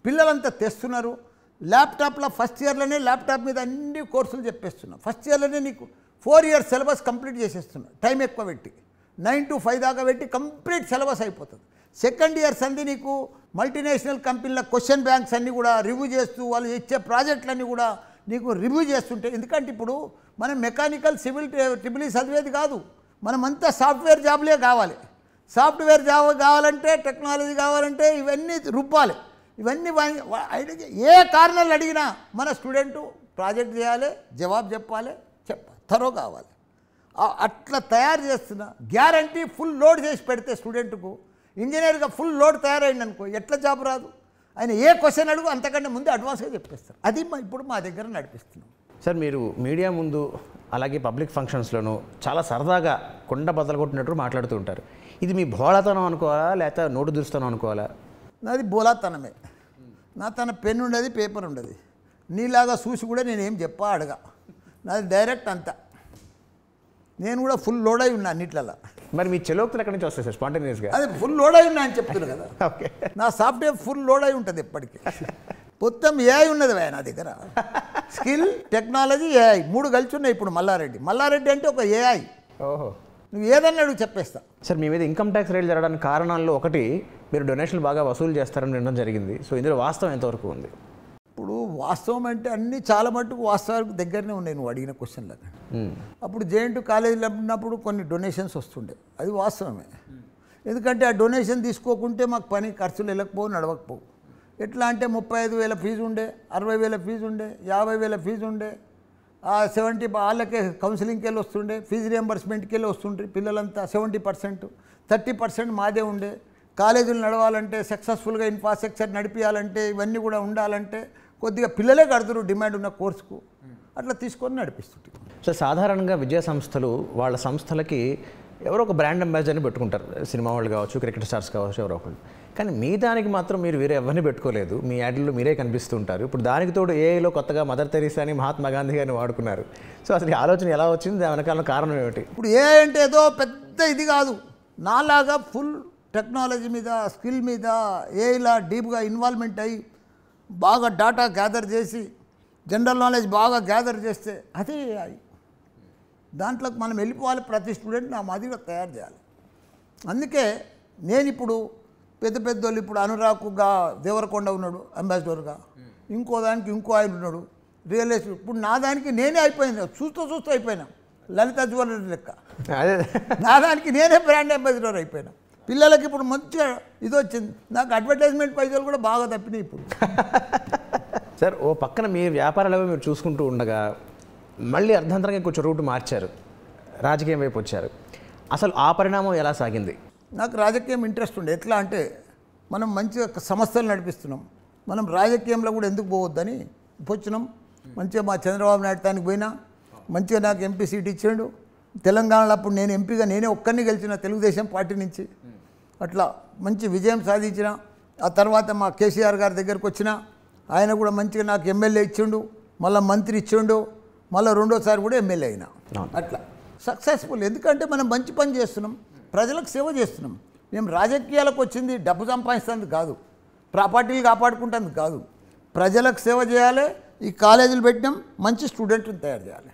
పిల్లలంతా తెస్తున్నారు. ల్యాప్టాప్లో ఫస్ట్ ఇయర్లోనే ల్యాప్టాప్ మీద అన్ని కోర్సులు చెప్పేస్తున్నా. ఫస్ట్ ఇయర్లోనే నీకు 4 ఇయర్స్ సిలబస్ కంప్లీట్ చేసేస్తున్నా. టైం ఎక్కువ పెట్టి 9 to 5 దాకా పెట్టి కంప్లీట్ సిలబస్ అయిపోతుంది. సెకండ్ ఇయర్స్ అంది నీకు మల్టీనేషనల్ కంపెనీల క్వశ్చన్ బ్యాంక్స్ అన్నీ కూడా రివ్యూ చేస్తూ వాళ్ళు ఇచ్చే ప్రాజెక్టులన్నీ కూడా నీకు రివ్యూ చేస్తుంటే, ఎందుకంటే ఇప్పుడు మనం మెకానికల్ సివిల్ ట్రిపుల్ చదివేది కాదు, మనమంతా సాఫ్ట్వేర్ జాబ్లే కావాలి. సాఫ్ట్వేర్ జాబ్ కావాలంటే టెక్నాలజీ కావాలంటే ఇవన్నీ రుబ్బాలి. ఇవన్నీ ఏ కారణాలు అడిగినా మన స్టూడెంటు ప్రాజెక్ట్ చేయాలి, జవాబు చెప్పాలి, తరో కావాలి. అట్లా తయారు చేస్తున్నా. గ్యారంటీ ఫుల్ లోడ్ చేసి పెడితే స్టూడెంట్కు ఇంజనీర్గా ఫుల్ లోడ్ తయారైంది అనుకో ఎట్లా జాబ్ రాదు. ఆయన ఏ క్వశ్చన్ అడుగు అంతకంటే ముందు అడ్వాన్స్గా చెప్పేస్తారు. అది ఇప్పుడు మా దగ్గర నడిపిస్తున్నాం. సార్, మీరు మీడియా ముందు అలాగే పబ్లిక్ ఫంక్షన్స్లోనూ చాలా సరదాగా కొండ బద్దలు కొట్టినట్టు మాట్లాడుతూ ఉంటారు. ఇది మీ భోళాతనం అనుకోవాలా లేకపోతే నోటు దురుస్తనం అనుకోవాలా? నాది బోలాతనమే. నా తన పెన్ ఉండదు, పేపర్ ఉండదు. నీలాగా చూసి కూడా నేనేం చెప్పా అడగా. నాది డైరెక్ట్ అంతా. నేను కూడా ఫుల్ లోడ్ అయి ఉన్నా అన్నిట్లలో. మరి మీ చెలోక్తులు ఎక్కడి నుంచి వస్తాయి సార్ స్పాంటేనియస్గా? అది ఫుల్ లోడ్ అయి ఉన్నా అని చెప్తున్నారు కదా. ఓకే, నా సాఫ్ట్వేర్ ఫుల్ లోడ్ అయి ఉంటుంది ఎప్పటికీ. మొత్తం ఏఐ ఉన్నది నా దగ్గర. స్కిల్, టెక్నాలజీ, ఏఐ 3 కలిసి ఉన్నాయి ఇప్పుడు. మల్లారెడ్డి అంటే ఒక ఏఐ. ఓహో, నువ్వు ఏదన్నా అడుగు చెప్పేస్తా. సార్, మీ మీద ఇన్కమ్ ట్యాక్స్ రైడ్ జరగడానికి కారణాల్లో ఒకటి మీరు డొనేషన్లు బాగా వసూలు చేస్తారని వినడం జరిగింది. సో ఇందులో వాస్తవం ఎంతవరకు ఉంది? ఇప్పుడు వాస్తవం అంటే అన్నీ చాలా మట్టుకు వాస్తవానికి దగ్గరనే ఉన్నాయి నువ్వు అడిగిన క్వశ్చన్లకు. అప్పుడు జేఎన్టీ కాలేజీలో ఉన్నప్పుడు కొన్ని డొనేషన్స్ వస్తుండే, అది వాస్తవమే. ఎందుకంటే ఆ డొనేషన్ తీసుకోకుంటే మాకు పని ఖర్చులు వెళ్ళకపోవు, నడవకపోవు. ఎట్లా అంటే 35,000 ఫీజు ఉండే, 60,000 ఫీజు ఉండే, 50,000 ఫీజు ఉండే, 70 వాళ్ళకే కౌన్సిలింగ్కి వెళ్ళి వస్తుండే, ఫీజు రియంబర్స్మెంట్కి వెళ్ళి వస్తుండ్రి పిల్లలంతా. 70%, 30% మాదే ఉండే. కాలేజీలు నడవాలంటే, సక్సెస్ఫుల్గా ఇన్ఫ్రాస్ట్రక్చర్ నడిపించాలంటే, ఇవన్నీ కూడా ఉండాలంటే కొద్దిగా పిల్లలే కడుతురు డిమాండ్ ఉన్న కోర్సుకు. అట్లా తీసుకొని నడిపిస్తుంటారు. సో సాధారణంగా విద్యా సంస్థలు వాళ్ళ సంస్థలకి ఎవరో ఒక బ్రాండ్ అంబాసిడర్ని పెట్టుకుంటారు. సినిమా వాళ్ళు కావచ్చు, క్రికెట్ స్టార్స్ కావచ్చు, ఎవరో ఒకళ్ళు. కానీ మీ దానికి మాత్రం మీరు వేరే ఎవరిని పెట్టుకోలేదు. మీ యాడ్లలో మీరే కనిపిస్తుంటారు. ఇప్పుడు దానికి తోడు ఏఐలో కొత్తగా మదర్ తెరీసాని, మహాత్మా గాంధీ గారిని వాడుకున్నారు. సో అసలు ఈ ఆలోచన ఎలా వచ్చింది? దాని వెనకాల కారణం ఏమిటి? ఇప్పుడు ఏఐ అంటే ఏదో పెద్ద ఇది కాదు. నాలాగా ఫుల్ టెక్నాలజీ మీద, స్కిల్ మీద, ఏఐలా డీప్గా ఇన్వాల్వ్మెంట్ అయ్యి బాగా డాటా గ్యాదర్ చేసి జనరల్ నాలెడ్జ్ బాగా గ్యాదర్ చేస్తే అదే ఏఐ. దాంట్లోకి మనం వెళ్ళిపోవాలి. ప్రతి స్టూడెంట్ నా మాదిరిగా తయారు చేయాలి. అందుకే నేను ఇప్పుడు పెద్ద వాళ్ళు ఇప్పుడు అనురాగ్గా దేవరకొండ ఉన్నాడు అంబాసిడర్గా, ఇంకో దానికి ఇంకో ఆయన ఉన్నాడు రియల్ ఎస్టేట్. ఇప్పుడు నా దానికి నేనే అయిపోయింది, చూస్తూ అయిపోయినా. లలిత జ్యువెలరీ లెక్క నా దానికి నేనే బ్రాండ్ అంబాసిడర్ అయిపోయినా. పిల్లలకి ఇప్పుడు మంచిగా ఇది వచ్చింది. నాకు అడ్వర్టైజ్మెంట్ పైసలు కూడా బాగా తప్పినాయి ఇప్పుడు. సార్, ఓ పక్కన మీ వ్యాపారాలు మీరు చూసుకుంటూ ఉండగా మళ్ళీ అర్ధంతరంగా కొంచెం రూట్ మార్చారు, రాజకీయం వైపు వచ్చారు. అసలు ఆ పరిణామం ఎలా సాగింది? నాకు రాజకీయం ఇంట్రెస్ట్ ఉండే. ఎట్లా అంటే మనం మంచిగా సంస్థలు నడిపిస్తున్నాం, మనం రాజకీయంలో కూడా ఎందుకు పోవద్దని వచ్చినాం. మంచిగా మా చంద్రబాబు నాయుడు తానికి పోయినా మంచిగా నాకు ఎంపీ సీట్ ఇచ్చాడు. తెలంగాణలో అప్పుడు నేను ఎంపీగా నేనే ఒక్కరిని గెలిచిన తెలుగుదేశం పార్టీ నుంచి. అట్లా మంచి విజయం సాధించిన. ఆ తర్వాత మా కేసీఆర్ గారి దగ్గరకు వచ్చిన, ఆయన కూడా మంచిగా నాకు ఎమ్మెల్యే ఇచ్చిండు, మళ్ళీ మంత్రి ఇచ్చిండు, మళ్ళీ రెండోసారి కూడా ఎమ్మెల్యే అయినా. అట్లా సక్సెస్ఫుల్. ఎందుకంటే మనం మంచి పని చేస్తున్నాం, ప్రజలకు సేవ చేస్తున్నాం. మేము రాజకీయాలకు వచ్చింది డబ్బు సంపాదిస్తుంది కాదు, ప్రాపర్టీలు కాపాడుకుంటుంది కాదు, ప్రజలకు సేవ చేయాలి. ఈ కాలేజీలు పెట్టినాం, మంచి స్టూడెంట్ని తయారు చేయాలి.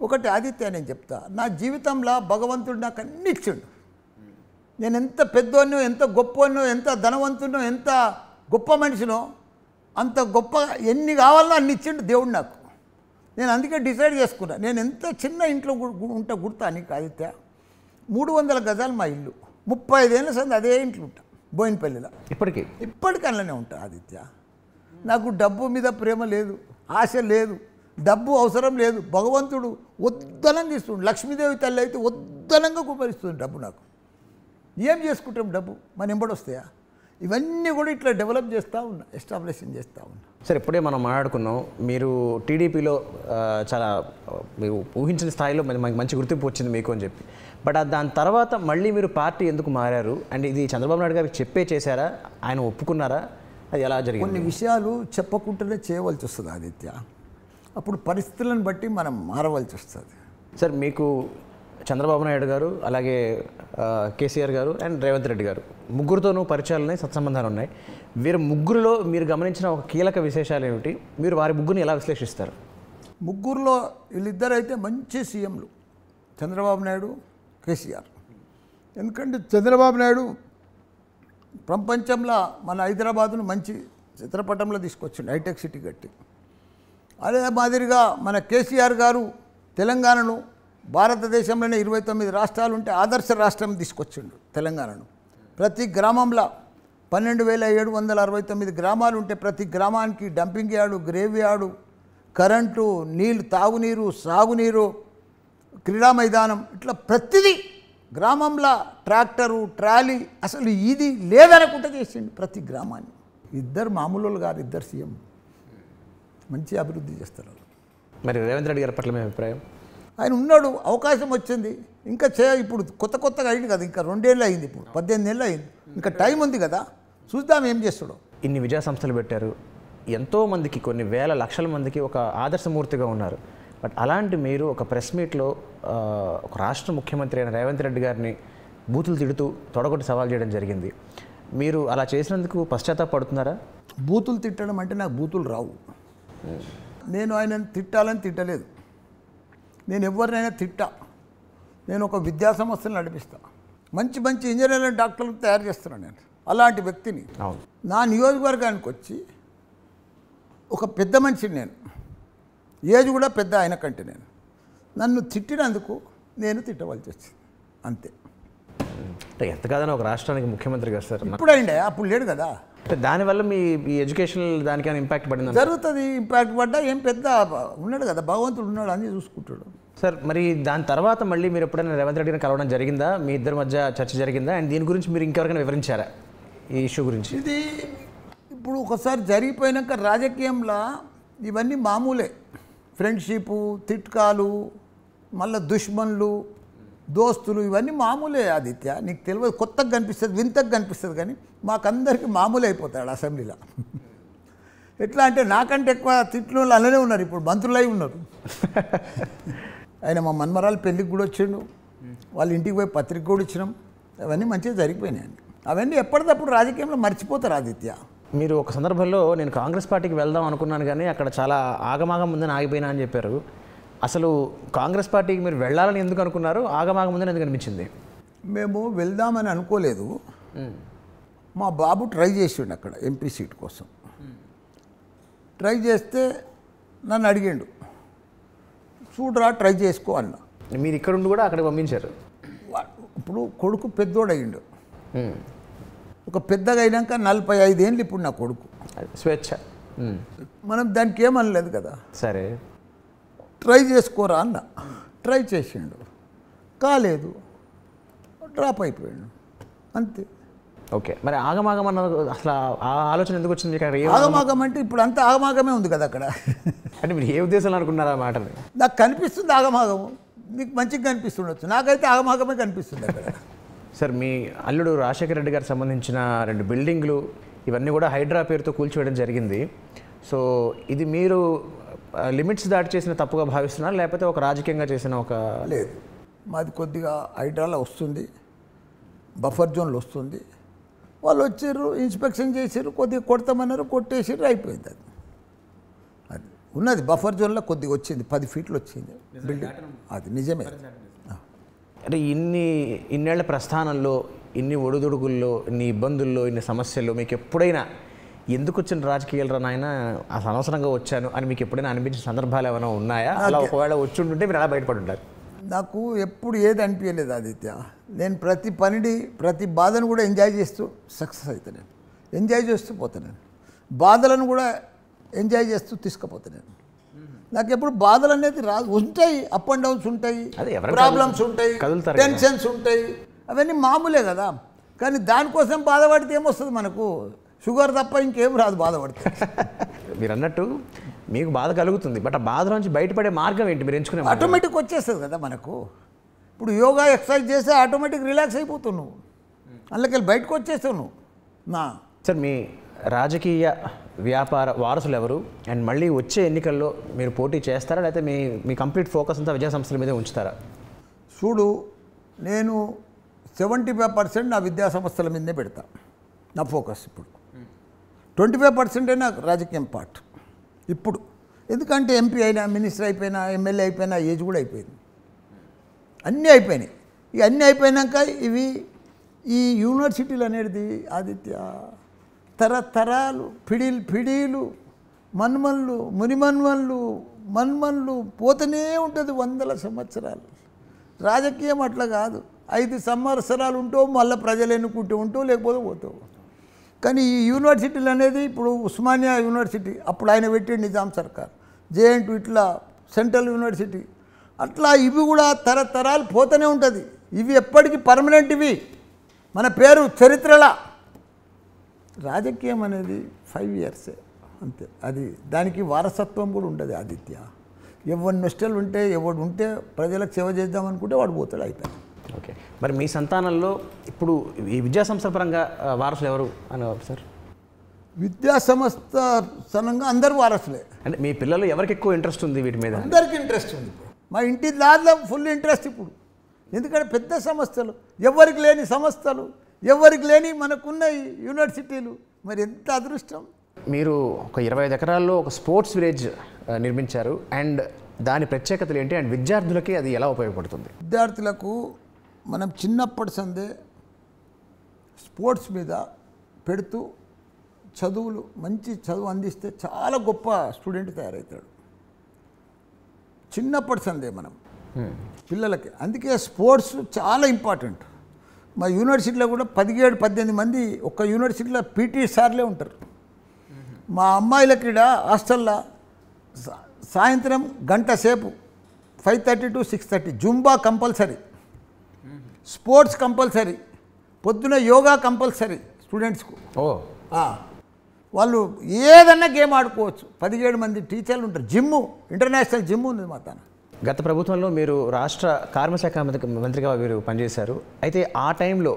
ఒకటి ఆదిత్య, నేను చెప్తా, నా జీవితంలో భగవంతుడు నాకు అన్ని ఇచ్చిండు. నేను ఎంత పెద్దోన్నో, ఎంత గొప్పనో, ఎంత ధనవంతునో, ఎంత గొప్ప మనిషినో, అంత గొప్ప ఎన్ని కావాలనో అన్ని ఇచ్చిండు దేవుడు నాకు. నేను అందుకే డిసైడ్ చేసుకున్నా, నేను ఎంత చిన్న ఇంట్లో ఉంటా గుర్తా నీకు ఆదిత్య, 300 గజాలు మా ఇల్లు, 35 ఏళ్ళ సంది అదే ఇంట్లో ఉంటా బోయినపల్లిలో. ఇప్పటికీ అందులోనే ఉంటా ఆదిత్య. నాకు డబ్బు మీద ప్రేమ లేదు, ఆశ లేదు, డబ్బు అవసరం లేదు. భగవంతుడు వద్దనంగా ఇస్తుంది. లక్ష్మీదేవి తల్లి అయితే వద్దనంగా కుమరిస్తుంది డబ్బు. నాకు ఏం చేసుకుంటాం డబ్బు మన ఎంబడి వస్తాయా? ఇవన్నీ కూడా ఇట్లా డెవలప్ చేస్తూ ఉన్నా, ఎస్టాబ్లిషింగ్ చేస్తూ ఉన్నా. సార్, ఇప్పుడే మనం మాట్లాడుకున్నాం, మీరు టీడీపీలో చాలా మీరు ఊహించిన స్థాయిలో మంచి గుర్తింపు వచ్చింది మీకు అని చెప్పి. బట్ దాని తర్వాత మళ్ళీ మీరు పార్టీ ఎందుకు మారారు అండ్ ఇది చంద్రబాబు నాయుడు గారికి చెప్పే చేశారా, ఆయన ఒప్పుకున్నారా, అది ఎలా జరిగింది? కొన్ని విషయాలు చెప్పకుండానే చేయవలసి వస్తుంది ఆదిత్య. అప్పుడు పరిస్థితులను బట్టి మనం మారవలసి వస్తుంది. సార్, మీకు చంద్రబాబు నాయుడు గారు, అలాగే కేసీఆర్ గారు అండ్ రేవంత్ రెడ్డి గారు ముగ్గురితోనూ పరిచయాలు ఉన్నాయి, సత్సంబంధాలు ఉన్నాయి. వీరు ముగ్గురులో మీరు గమనించిన ఒక కీలక విశేషాలు ఏమిటి? మీరు వారి ముగ్గురిని ఎలా విశ్లేషిస్తారు? ముగ్గురులో వీళ్ళిద్దరు అయితే మంచి సీఎంలు, చంద్రబాబు నాయుడు, కేసీఆర్. ఎందుకంటే చంద్రబాబు నాయుడు ప్రపంచంలో మన హైదరాబాదును మంచి చిత్రపటంలో తీసుకొచ్చిండు, హైటెక్ సిటీ కట్టి. అదే మాదిరిగా మన కేసీఆర్ గారు తెలంగాణను భారతదేశంలోనే 29 రాష్ట్రాలు ఉంటే ఆదర్శ రాష్ట్రం తీసుకొచ్చిండు తెలంగాణను. ప్రతి గ్రామంలో 12,769 గ్రామాలు ఉంటే ప్రతి గ్రామానికి dumping yard, grave yard, current, నీళ్ళు, తాగునీరు, సాగునీరు, క్రీడా మైదానం, ఇట్లా ప్రతిదీ గ్రామంలో ట్రాక్టరు, ట్రాలీ, అసలు ఇది లేదనుకుంటే చేసిండు ప్రతి గ్రామాన్ని. ఇద్దరు మామూలు గారు, ఇద్దరు సీఎం మంచి అభివృద్ధి చేస్తారు. మరి రేవంత్ రెడ్డి గారి పట్ల మీ అభిప్రాయం? ఆయన ఉన్నాడు, అవకాశం వచ్చింది, ఇంకా ఇప్పుడు కొత్తగా అయింది కదా, ఇంకా 2 ఏళ్ళు అయింది, ఇప్పుడు 18 నెలలు అయింది, ఇంకా టైం ఉంది కదా, చూద్దాం ఏం చేస్తాడో. ఇన్ని విద్యా సంస్థలు పెట్టారు, ఎంతోమందికి, కొన్ని వేల లక్షల మందికి ఒక ఆదర్శమూర్తిగా ఉన్నారు. బట్ అలాంటి మీరు ఒక ప్రెస్ మీట్లో ఒక రాష్ట్ర ముఖ్యమంత్రి అయిన రేవంత్ రెడ్డి గారిని బూతులు తిడుతూ తొడగొట్టి సవాల్ చేయడం జరిగింది. మీరు అలా చేసినందుకు పశ్చాత్తాపడుతున్నారా? బూతులు తిట్టడం అంటే నాకు బూతులు రావు. నేను ఆయనను తిట్టాలని తిట్టలేదు. నేను ఎవరినైనా తిట్టా. నేను ఒక విద్యా సంస్థను నడిపిస్తా, మంచి మంచి ఇంజనీర్లు, డాక్టర్లు తయారు చేస్తున్నాను. నేను అలాంటి వ్యక్తిని. నా నియోజకవర్గానికి వచ్చి ఒక పెద్ద మనిషిని, నేను ఏజ్ కూడా పెద్ద ఆయన కంటే, నన్ను తిట్టినందుకు నేను తిట్టవలసి వచ్చింది, అంతే. ఎంత కాదని ఒక రాష్ట్రానికి ముఖ్యమంత్రి కదా సార్. ఇప్పుడు అయిండే, అప్పుడు లేడు కదా. దానివల్ల మీ ఎడ్యుకేషనల్ దానికైనా ఇంపాక్ట్ పడింది? జరుగుతుంది, ఇంపాక్ట్ పడ్డా ఏం పెద్ద ఉన్నాడు కదా, భగవంతుడు ఉన్నాడు, అన్నీ చూసుకుంటాడు. సార్, మరి దాని తర్వాత మళ్ళీ మీరు ఎప్పుడైనా రేవంత్ రెడ్డిని కలవడం జరిగిందా? మీ ఇద్దరి మధ్య చర్చ జరిగిందా? అండ్ దీని గురించి మీరు ఇంకెవరికైనా వివరించారా ఈ ఇష్యూ గురించి? ఇది ఇప్పుడు ఒకసారి జరిగిపోయినాక రాజకీయంలో ఇవన్నీ మామూలే. ఫ్రెండ్షిప్, తిట్కాలు, మళ్ళీ దుష్మన్లు, దోస్తులు, ఇవన్నీ మామూలే ఆదిత్య. నీకు తెలియదు, కొత్తగా కనిపిస్తుంది, వింతగా కనిపిస్తుంది, కానీ మాకందరికీ మామూలు అయిపోతాడు అసెంబ్లీలో. ఎట్లా అంటే నాకంటే ఎక్కువ తిట్లు వాళ్ళు అలానే ఉన్నారు, ఇప్పుడు మంత్రులై ఉన్నారు. ఆయన మా మన్మరాలు పెళ్ళికి కూడా వచ్చిండు, వాళ్ళ ఇంటికి పోయి పత్రిక కూడా ఇచ్చినాం. అవన్నీ మంచిగా జరిగిపోయినాయండి. అవన్నీ ఎప్పటికప్పుడు రాజకీయంలో మర్చిపోతారు ఆదిత్య. మీరు ఒక సందర్భంలో నేను కాంగ్రెస్ పార్టీకి వెళ్దాం అనుకున్నాను, కానీ అక్కడ చాలా ఆగమాగం ముందని ఆగిపోయినా అని చెప్పారు. అసలు కాంగ్రెస్ పార్టీకి మీరు వెళ్ళాలని ఎందుకు అనుకున్నారు? ఆగమాగం ముందని ఎందుకు అనిపించింది? మేము వెళ్దామని అనుకోలేదు. మా బాబు ట్రై చేసిండు అక్కడ ఎంపీ సీట్ కోసం. ట్రై చేస్తే నన్ను అడిగిండు, చూడరా ట్రై చేసుకో అన్న. మీరు ఇక్కడ ఉండి కూడా అక్కడికి పంపించారు. ఇప్పుడు కొడుకు పెద్దోడు అయ్యిండు. ఒక పెద్దగా అయినాక 45 ఏళ్ళు ఇప్పుడు నా కొడుకు. స్వేచ్ఛ, మనం దానికి ఏమనలేదు కదా. సరే ట్రై చేసుకోరా అన్న. ట్రై చేసిండు, కాలేదు, డ్రాప్ అయిపోయాడు, అంతే. ఓకే, మరి ఆగమాగం అన్న అసలు ఆ ఆలోచన ఎందుకు వచ్చింది? ఆగమాగం అంటే ఇప్పుడు అంతా ఆగమాగమే ఉంది కదా అక్కడ. అంటే మీరు ఏ ఉద్దేశంలో అనుకున్నారా ఆ మాటని? నాకు కనిపిస్తుంది ఆగమాగము, మీకు మంచిగా కనిపిస్తుండొచ్చు, నాకైతే ఆగమాగమే కనిపిస్తుంది అక్కడ. సార్, మీ అల్లుడు రాజశేఖర రెడ్డి గారికి సంబంధించిన 2 బిల్డింగ్లు ఇవన్నీ కూడా హైడ్రా పేరుతో కూల్చివేయడం జరిగింది. సో ఇది మీరు లిమిట్స్ దాటి చేసిన తప్పుగా భావిస్తున్నారు, లేకపోతే ఒక రాజకీయంగా చేసిన ఒక? లేదు, మాది కొద్దిగా హైడ్రాలో వస్తుంది, బఫర్ జోన్లో వస్తుంది. వాళ్ళు వచ్చారు, ఇన్స్పెక్షన్ చేశారు, కొద్దిగా కొడతామన్నారు, కొట్టేసారు, అయిపోయింది. అది అది ఉన్నది బఫర్ జోన్లో కొద్దిగా వచ్చింది, 10 ఫీట్లు వచ్చింది బిల్డింగ్. అది నిజమే. అంటే ఇన్నేళ్ల ప్రస్థానంలో, ఇన్ని ఒడిదుడుగుల్లో, ఇన్ని ఇబ్బందుల్లో, ఇన్ని సమస్యల్లో మీకు ఎప్పుడైనా ఎందుకు వచ్చిన రాజకీయాలు నాయన అసలు అనవసరంగా వచ్చాను అని మీకు ఎప్పుడైనా అనిపించిన సందర్భాలు ఏమైనా ఉన్నాయా? అలా ఒకవేళ వచ్చి ఉంటుంటే మీరు అలా బయటపడి ఉంటారు. నాకు ఎప్పుడు ఏది అనిపించలేదు ఆదిత్య. నేను ప్రతి పనిని, ప్రతి బాధను కూడా ఎంజాయ్ చేస్తూ సక్సెస్ అవుతాను. నేను ఎంజాయ్ చేస్తూ పోతాను, బాధలను కూడా ఎంజాయ్ చేస్తూ తీసుకుపోతాను. నాకు ఎప్పుడు బాధలు అనేది రాదు, ఉంటాయి, అప్ అండ్ డౌన్స్ ఉంటాయి, ప్రాబ్లమ్స్ ఉంటాయి, టెన్షన్స్ ఉంటాయి, అవన్నీ మామూలే కదా. కానీ దానికోసం బాధపడితే ఏమొస్తుంది మనకు? షుగర్ తప్ప ఇంకేం రాదు బాధపడితే. మీరు అన్నట్టు మీకు బాధ కలుగుతుంది, బట్ ఆ బాధ నుంచి బయటపడే మార్గం ఏంటి మీరు ఎంచుకునే? ఆటోమేటిక్ వచ్చేస్తుంది కదా మనకు. ఇప్పుడు యోగా ఎక్సర్సైజ్ చేస్తే ఆటోమేటిక్ రిలాక్స్ అయిపోతావు నువ్వు, అందులోకి బయటకు వచ్చేస్తావు నువ్వు. సార్ మీ రాజకీయ వ్యాపార వారసులు ఎవరు అండ్ మళ్ళీ వచ్చే ఎన్నికల్లో మీరు పోటీ చేస్తారా లేకపోతే మీ కంప్లీట్ ఫోకస్ అంతా విద్యా సంస్థల మీదే ఉంచుతారా? చూడు, నేను 75% నా విద్యా సంస్థల మీదనే పెడతా నా ఫోకస్. ఇప్పుడు 25% నాకు రాజకీయం పార్ట్ ఇప్పుడు. ఎందుకంటే ఎంపీ అయినా, మినిస్టర్ అయిపోయినా, ఎమ్మెల్యే అయిపోయినా, ఏజ్ కూడా అయిపోయింది, అన్నీ అయిపోయినాయి. ఇక అన్నీ అయిపోయినాక ఈ యూనివర్సిటీలు అనేది ఆదిత్య తరతరాలు పిడీలు మన్మన్లు మునిమన్లు పోతూనే ఉంటుంది 100 సంవత్సరాలు. రాజకీయం అట్లా కాదు, 5 సంవత్సరాలు ఉంటావు, మళ్ళీ ప్రజలు ఎన్నుకుంటూ ఉంటావు, లేకపోతే పోతావు. కానీ ఈ యూనివర్సిటీలు అనేది ఇప్పుడు ఉస్మానియా యూనివర్సిటీ అప్పుడు ఆయన పెట్టిండు నిజాం సర్కార్, జేఎన్టీ ఇట్లా సెంట్రల్ యూనివర్సిటీ, అట్లా ఇవి కూడా తరతరాలు పోతూనే ఉంటుంది. ఇవి ఎప్పటికీ పర్మనెంట్, ఇవి మన పేరు చరిత్రలా. రాజకీయం అనేది 5 ఇయర్సే అంతే, అది దానికి వారసత్వం కూడా ఉండదు ఆదిత్య. ఎవరి నిష్టలు ఉంటే, ఎవడు ఉంటే ప్రజలకు సేవ చేద్దామనుకుంటే వాడు పోతాడు, అయిపోయాడు. ఓకే, మరి మీ సంతానంలో ఇప్పుడు ఈ విద్యా సంస్థ పరంగా వారసులు ఎవరు అనేవారు సార్? విద్యా సంస్థ సనంగా అందరూ వారసులే. అంటే మీ పిల్లలు ఎవరికి ఎక్కువ ఇంట్రెస్ట్ ఉంది వీటి మీద? అందరికీ ఇంట్రెస్ట్ ఉంది. మా ఇంటి దాంట్లో ఫుల్ ఇంట్రెస్ట్ ఇప్పుడు. ఎందుకంటే పెద్ద సంస్థలు, ఎవరికి లేని సంస్థలు, ఎవరికి లేని మనకున్న యూనివర్సిటీలు, మరి ఎంత అదృష్టం. మీరు ఒక 25 ఎకరాల్లో ఒక స్పోర్ట్స్ విలేజ్ నిర్మించారు అండ్ దాని ప్రత్యేకతలు ఏంటి అండ్ విద్యార్థులకి అది ఎలా ఉపయోగపడుతుంది? విద్యార్థులకు మనం చిన్నప్పటి సందే స్పోర్ట్స్ మీద పెడుతూ చదువులు మంచి చదువు అందిస్తే చాలా గొప్ప స్టూడెంట్ తయారవుతాడు చిన్నప్పటి సందే మనం పిల్లలకి. అందుకే స్పోర్ట్స్ చాలా ఇంపార్టెంట్. మా యూనివర్సిటీలో కూడా 17-18 మంది ఒక యూనివర్సిటీలో పీటీ సార్లే ఉంటారు. మా అమ్మాయిలకి ఇక్కడ హాస్టల్లో సాయంత్రం గంట సేపు 5:30 to 6:30 Zumba compulsory, sports compulsory, పొద్దున యోగా కంపల్సరీ స్టూడెంట్స్కు. వాళ్ళు ఏదన్నా గేమ్ ఆడుకోవచ్చు. 17 మంది టీచర్లు ఉంటారు. జిమ్ము, ఇంటర్నేషనల్ జిమ్ ఉంది మా తన. గత ప్రభుత్వంలో మీరు రాష్ట్ర కార్మిక మంత్రిగా మీరు పనిచేశారు. అయితే ఆ టైంలో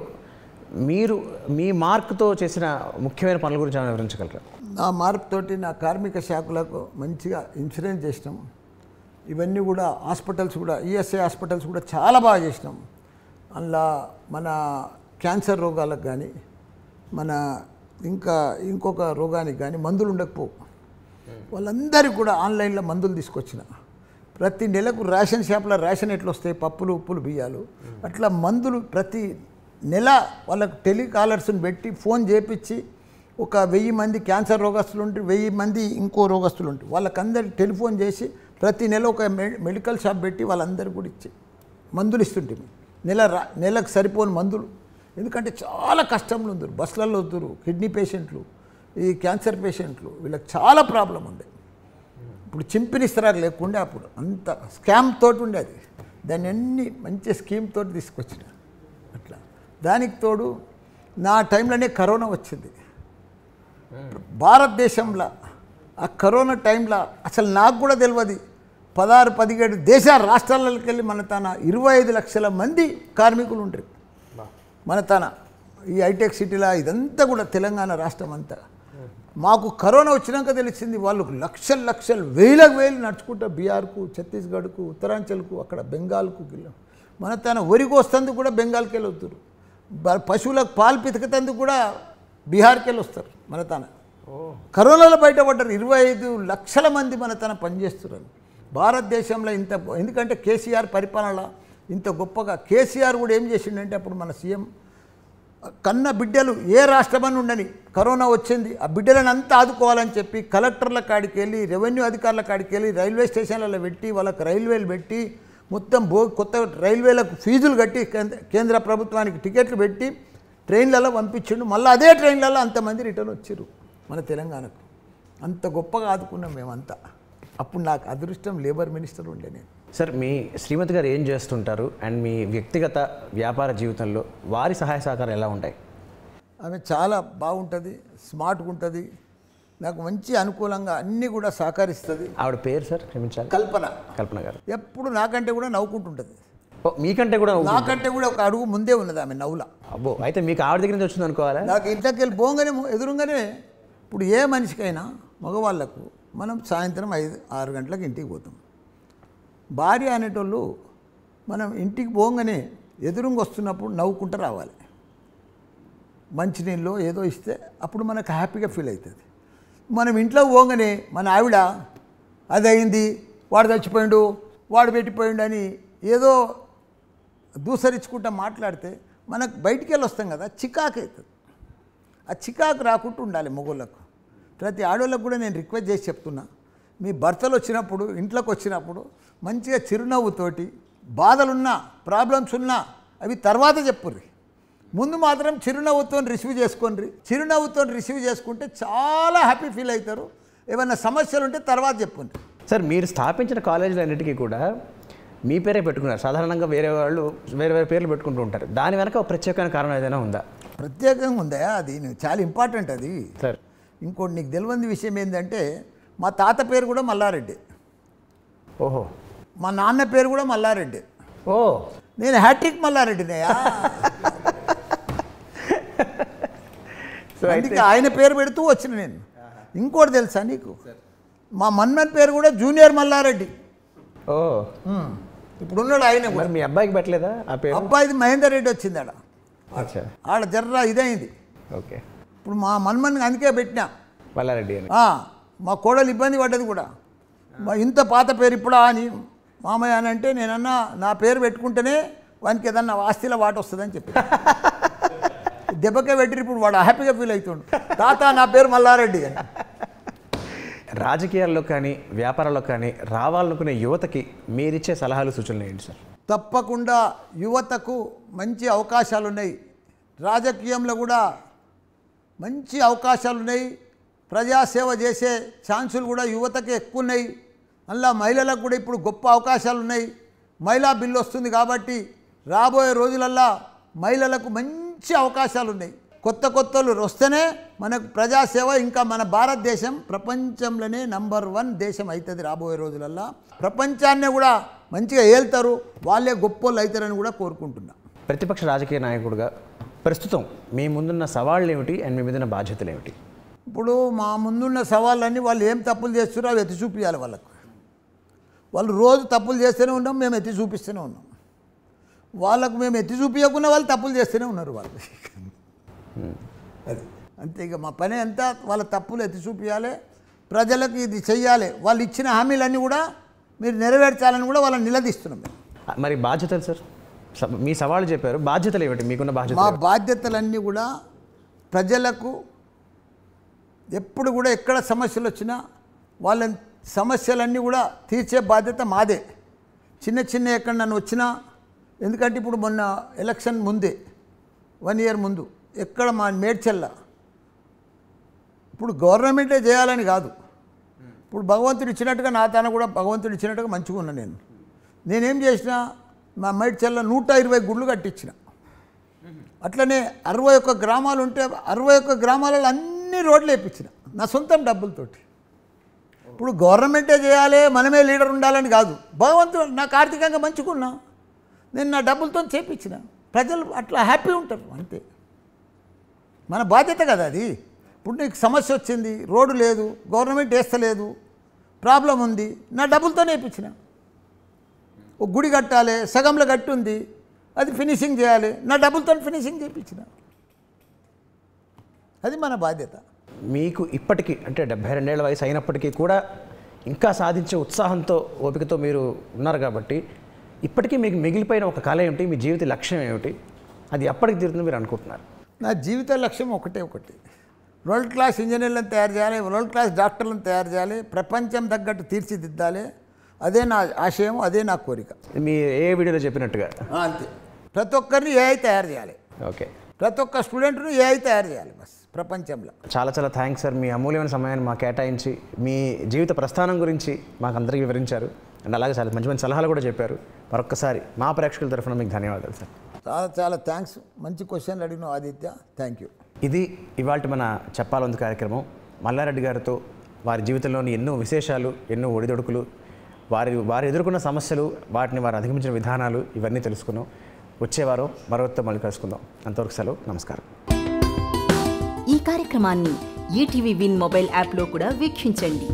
మీరు మీ మార్క్తో చేసిన ముఖ్యమైన పనుల గురించి ఏమైనా వివరించగలరా? నా మార్క్ తోటి నా కార్మిక శాఖలకు మంచిగా ఇన్సూరెన్స్ చేసినాం. ఇవన్నీ కూడా హాస్పిటల్స్ కూడా, ఈఎస్ఐ హాస్పిటల్స్ కూడా చాలా బాగా చేసినాం. అందులో మన క్యాన్సర్ రోగాలకు కానీ, మన ఇంకొక రోగానికి కానీ మందులు ఉండకపోవు. వాళ్ళందరికీ కూడా ఆన్లైన్లో మందులు తీసుకొచ్చిన. ప్రతి నెలకు రేషన్ షాప్లో రేషన్ ఎట్లా వస్తాయి, పప్పులు ఉప్పులు బియ్యాలు, అట్లా మందులు ప్రతి నెల వాళ్ళకు టెలికాలర్స్ని పెట్టి ఫోన్ చేపించి ఒక 1000 మంది క్యాన్సర్ రోగస్తులు ఉంటే 1000 మంది ఇంకో రోగస్తులు ఉంటాయి, వాళ్ళకందరికి టెలిఫోన్ చేసి ప్రతి నెల ఒక మెడికల్ షాప్ పెట్టి వాళ్ళందరికీ కూడా ఇచ్చి మందులు ఇస్తుంటే నెలకు సరిపోని మందులు. ఎందుకంటే చాలా కష్టంలో ఉందరు, బస్సులలో వద్దురు, కిడ్నీ పేషెంట్లు, ఈ క్యాన్సర్ పేషెంట్లు, వీళ్ళకి చాలా ప్రాబ్లం ఉంది. ఇప్పుడు చింపినిస్తరాలు లేకుండా అప్పుడు అంత స్కామ్ తోటి ఉండేది. దాన్ని అన్ని మంచి స్కీమ్ తోటి తీసుకొచ్చిన. అట్లా దానికి తోడు నా టైంలోనే కరోనా వచ్చింది భారతదేశంలో. ఆ కరోనా టైంలో అసలు నాకు కూడా తెలియదు, 16-17 రాష్ట్రాలకు వెళ్ళి మన తన 25 లక్షల మంది కార్మికులు ఉంటారు మన తన ఈ హైటెక్ సిటీలో. ఇదంతా కూడా తెలంగాణ రాష్ట్రం అంతా. మాకు కరోనా వచ్చినాక తెలిసింది వాళ్ళు లక్షలు వేలు నడుచుకుంటా బీహార్కు, ఛత్తీస్గఢ్కు, ఉత్తరాంచల్కు, అక్కడ బెంగాల్కు మన తన వరికి వస్తుంది కూడా బెంగాల్కి వెళ్ళి వస్తారు. పశువులకు పాలు పితకతందుకు కూడా బీహార్కి వెళ్ళి వస్తారు మన తన. కరోనాలో బయటపడ్డారు 25 లక్షల మంది మన తన పనిచేస్తున్నారు భారతదేశంలో. ఎందుకంటే కేసీఆర్ పరిపాలన ఇంత గొప్పగా. కేసీఆర్ కూడా ఏం చేసిండంటే అప్పుడు మన సీఎం కన్న బిడ్డలు ఏ రాష్ట్రమని ఉండని కరోనా వచ్చింది, ఆ బిడ్డలను అంతా ఆదుకోవాలని చెప్పి కలెక్టర్ల కాడికి వెళ్ళి, రెవెన్యూ అధికారుల కాడికి వెళ్ళి, రైల్వే స్టేషన్లలో పెట్టి వాళ్ళకి రైల్వేలు పెట్టి మొత్తం కొత్త రైల్వేలకు ఫీజులు కట్టి కేంద్ర ప్రభుత్వానికి టికెట్లు పెట్టి ట్రైన్లలో పంపించిండు. మళ్ళీ అదే ట్రైన్లలో అంతమంది రిటర్న్ వచ్చారు మన తెలంగాణకు. అంత గొప్పగా ఆదుకున్నాం మేమంతా. అప్పుడు నాకు అదృష్టం లేబర్ మినిస్టర్ ఉండే నేను. సార్ మీ శ్రీమతి గారు ఏం చేస్తుంటారు అండ్ మీ వ్యక్తిగత వ్యాపార జీవితంలో వారి సహాయ సహకారాలు ఎలా ఉంటాయి? ఆమె చాలా బాగుంటుంది, స్మార్ట్గా ఉంటుంది, నాకు మంచి అనుకూలంగా అన్నీ కూడా సహకరిస్తుంది. ఆవిడ పేరు సార్ క్షమించాలి? కల్పన గారు. ఎప్పుడు నాకంటే కూడా నవ్వుకుంటుంటుంది. మీకంటే కూడా నాకంటే కూడా ఒక అడుగు ముందే ఉన్నది ఆమె నవ్వుల. అబ్బో, అయితే మీకు ఆవిడ దగ్గర నుంచి వచ్చింది అనుకోవాలా? నాకు ఇంట్లోకి వెళ్ళి పోగానే ఎదురుగానే. ఇప్పుడు ఏ మనిషికైనా మగవాళ్ళకు మనం సాయంత్రం 5-6 గంటలకు ఇంటికి పోతాం. భార్య అనేటోళ్ళు మనం ఇంటికి పోగానే ఎదురుగా వస్తున్నప్పుడు నవ్వుకుంటూ రావాలి. మంచినీళ్ళు ఏదో ఇస్తే అప్పుడు మనకు హ్యాపీగా ఫీల్ అవుతుంది. మనం ఇంట్లో పోగానే మన ఆవిడ అది అయింది, వాడు చచ్చిపోయిండు, వాడు పెట్టిపోయిండు అని ఏదో దూసరించుకుంటా మాట్లాడితే మనకు బయటికి వెళ్ళి వస్తాం కదా, చికాకు అవుతుంది. ఆ చికాకు రాకుండా ఉండాలి మొగోళ్ళకు. ప్రతి ఆడవాళ్ళకు కూడా నేను రిక్వెస్ట్ చేసి చెప్తున్నా, మీ భర్తలు వచ్చినప్పుడు ఇంట్లోకి వచ్చినప్పుడు మంచిగా చిరునవ్వుతోటి, బాధలున్నా ప్రాబ్లమ్స్ ఉన్నా అవి తర్వాత చెప్పుర్రి, ముందు మాత్రం చిరునవ్వుతో రిసీవ్ చేసుకోండి. చిరునవ్వుతో రిసీవ్ చేసుకుంటే చాలా హ్యాపీ ఫీల్ అవుతారు. ఏమైనా సమస్యలు ఉంటే తర్వాత చెప్పండి. సార్, మీరు స్థాపించిన కాలేజీలన్నిటికీ కూడా మీ పేరే పెట్టుకున్నారు. సాధారణంగా వేరే వాళ్ళు వేరే వేరే పేర్లు పెట్టుకుంటూ ఉంటారు. దాని వెనక ఒక ప్రత్యేకమైన కారణం ఏదైనా ఉందా? ప్రత్యేకంగా ఉందా? అది చాలా ఇంపార్టెంట్ అది. సార్, ఇంకోటి నీకు తెలియని విషయం ఏంటంటే, మా తాత పేరు కూడా మల్లారెడ్డి. ఓహో. మా నాన్న పేరు కూడా మల్లారెడ్డి. ఓ, నేను హ్యాట్రిక్ మల్లారెడ్డినయా. అందుకే ఆయన పేరు పెడుతూ వచ్చిన నేను. ఇంకోటి తెలుసా నీకు, మా మన్మన్ పేరు కూడా జూనియర్ మల్లారెడ్డి. ఓ, ఇప్పుడున్నాడు ఆయన. మరి మీ అబ్బాయికి పెట్టలేదా ఆ పేరు? అబ్బాయిది మహేందర్ రెడ్డి వచ్చింది ఆడ. అచ్చా, ఆడ జర్రా ఇదైంది. ఓకే. ఇప్పుడు మా మన్మన్ అందుకే పెట్టినా మల్లారెడ్డి అని. మా కోడలు ఇబ్బంది పడ్డది కూడా, ఇంత పాత పేరు ఇప్పుడా అని మామయ్య అని అంటే, నేనన్నా నా పేరు పెట్టుకుంటేనే వానికి ఏదన్నా ఆస్తిలో వాట వస్తుందని చెప్పి దెబ్బకే పెట్టి ఇప్పుడు వాడు హ్యాపీగా ఫీల్ అవుతుండు, తాత నా పేరు మల్లారెడ్డి అని. రాజకీయాల్లో కానీ వ్యాపారాల్లో కానీ రావాలనుకునే యువతకి మీరిచ్చే సలహాలు సూచనలు ఏంటి సార్? తప్పకుండా యువతకు మంచి అవకాశాలు ఉన్నాయి. రాజకీయంలో కూడా మంచి అవకాశాలు ఉన్నాయి. ప్రజాసేవ చేసే ఛాన్సులు కూడా యువతకి ఎక్కువ ఉన్నాయి. అలా మహిళలకు కూడా ఇప్పుడు గొప్ప అవకాశాలు ఉన్నాయి. మహిళా బిల్లు వస్తుంది కాబట్టి రాబోయే రోజులల్లో మహిళలకు మంచి అవకాశాలు ఉన్నాయి. కొత్త కొత్తలు వస్తేనే మనకు ప్రజాసేవ ఇంకా మన భారతదేశం ప్రపంచంలోనే నంబర్ 1 దేశం అవుతుంది. రాబోయే రోజులల్లో ప్రపంచాన్ని కూడా మంచిగా ఏళ్తారు, వాళ్ళే గొప్పోళ్ళు అవుతారని కూడా కోరుకుంటున్నా. ప్రతిపక్ష రాజకీయ నాయకుడిగా ప్రస్తుతం మీ ముందున్న సవాళ్ళు ఏమిటి అండ్ మీ మీదున్న బాధ్యతలు ఏమిటి? ఇప్పుడు మా ముందున్న సవాళ్ళన్నీ వాళ్ళు ఏం తప్పులు చేస్తారో అవి ఎత్తి చూపించాలి వాళ్ళకు. వాళ్ళు రోజు తప్పులు చేస్తూనే ఉన్నాం, మేము ఎత్తి చూపిస్తూనే ఉన్నాం. వాళ్ళకు మేము ఎత్తి చూపించకుండా వాళ్ళు తప్పులు చేస్తూనే ఉన్నారు వాళ్ళు. అది అంతే. ఇక మా పని అంతా వాళ్ళ తప్పులు ఎత్తి చూపించాలి, ప్రజలకు ఇది చెయ్యాలి. వాళ్ళు ఇచ్చిన హామీలన్నీ కూడా మీరు నెరవేర్చాలని కూడా వాళ్ళని నిలదీస్తున్నాం మేము. మరి బాధ్యతలు సార్, మీ సవాళ్ళు చెప్పారు, బాధ్యతలు ఏమిటి మీకున్న బాధ్యత? మా బాధ్యతలన్నీ కూడా ప్రజలకు ఎప్పుడు కూడా ఎక్కడ సమస్యలు వచ్చినా వాళ్ళ సమస్యలన్నీ కూడా తీర్చే బాధ్యత మాదే. చిన్న చిన్న ఎక్కడ నన్ను వచ్చినా, ఎందుకంటే ఇప్పుడు మొన్న ఎలక్షన్ ముందే 1 ఇయర్ ముందు ఎక్కడ మా మేడ్చల్ల, ఇప్పుడు గవర్నమెంటే చేయాలని కాదు, ఇప్పుడు భగవంతుడు ఇచ్చినట్టుగా నా తాను కూడా భగవంతుడు ఇచ్చినట్టుగా మంచిగా ఉన్నా. నేనేం చేసినా మా మేడ్చల్ల 120 గుళ్ళు కట్టించిన. అట్లనే 61 గ్రామాలు ఉంటే 61 గ్రామాలలో అన్ని రోడ్లు వేయించిన నా సొంతం డబ్బులతోటి. ఇప్పుడు గవర్నమెంటే చేయాలి, మనమే లీడర్ ఉండాలని కాదు, భగవంతుడు నాకు ఆర్థికంగా మంచుకున్నా, నేను నా డబ్బులతో చేపించిన. ప్రజలు అట్లా హ్యాపీ ఉంటారు, అంతే. మన బాధ్యత కదా అది. ఇప్పుడు నీకు సమస్య వచ్చింది, రోడ్డు లేదు, గవర్నమెంట్ వేస్తలేదు, ప్రాబ్లం ఉంది, నా డబ్బులతోనే వేయించిన. ఒక గుడి కట్టాలి, సగంలో కట్టి ఉంది, అది ఫినిషింగ్ చేయాలి, నా డబ్బులతో ఫినిషింగ్ చేయించిన. అది మన బాధ్యత. మీకు ఇప్పటికీ అంటే 72 ఏళ్ల వయసు అయినప్పటికీ కూడా ఇంకా సాధించే ఉత్సాహంతో ఓపికతో మీరు ఉన్నారు కాబట్టి, ఇప్పటికీ మీకు మిగిలిపోయిన ఒక కళ ఏమిటి, మీ జీవిత లక్ష్యం ఏమిటి, అది ఎప్పటికి తీరుతుందో మీరు అనుకుంటున్నారు? నా జీవిత లక్ష్యం ఒకటి, వరల్డ్ క్లాస్ ఇంజనీర్లను తయారు చేయాలి, వరల్డ్ క్లాస్ డాక్టర్లను తయారు చేయాలి, ప్రపంచం తగ్గట్టు తీర్చిదిద్దాలి. అదే నా ఆశయం, అదే నా కోరిక. మీ ఏ వీడియోలో చెప్పినట్టుగా అంతే. ప్రతి ఒక్కరిని ఏఐ తయారు చేయాలి. ఓకే. ప్రతి ఒక్క స్టూడెంట్ను ఏఐ తయారు చేయాలి బస్ ప్రపంచంలో. చాలా చాలా థ్యాంక్స్ సార్, మీ అమూల్యమైన సమయాన్ని మాకు కేటాయించి మీ జీవిత ప్రస్థానం గురించి మాకు అందరికీ వివరించారు. అండ్ అలాగే చాలా మంచి మంచి సలహాలు కూడా చెప్పారు. మరొక్కసారి మా ప్రేక్షకుల తరఫున మీకు ధన్యవాదాలు సార్. చాలా చాలా థ్యాంక్స్. మంచి క్వశ్చన్లు అడిగిన ఆదిత్య, థ్యాంక్ యూ. ఇది ఇవాళ మన చెప్పాలంది కార్యక్రమం. మల్లారెడ్డి గారితో వారి జీవితంలోని ఎన్నో విశేషాలు, ఎన్నో ఒడిదొడుకులు, వారు ఎదుర్కొన్న సమస్యలు, వాటిని వారు అధిగమించిన విధానాలు ఇవన్నీ తెలుసుకున్నాం. వచ్చేవారు మరొకతో మళ్ళీ కలుసుకుందాం. అంతవరకు సెలవు. నమస్కారం. ఈ కార్యక్రమాన్ని ఈటీవీ విన్ మొబైల్ యాప్లో కూడా వీక్షించండి.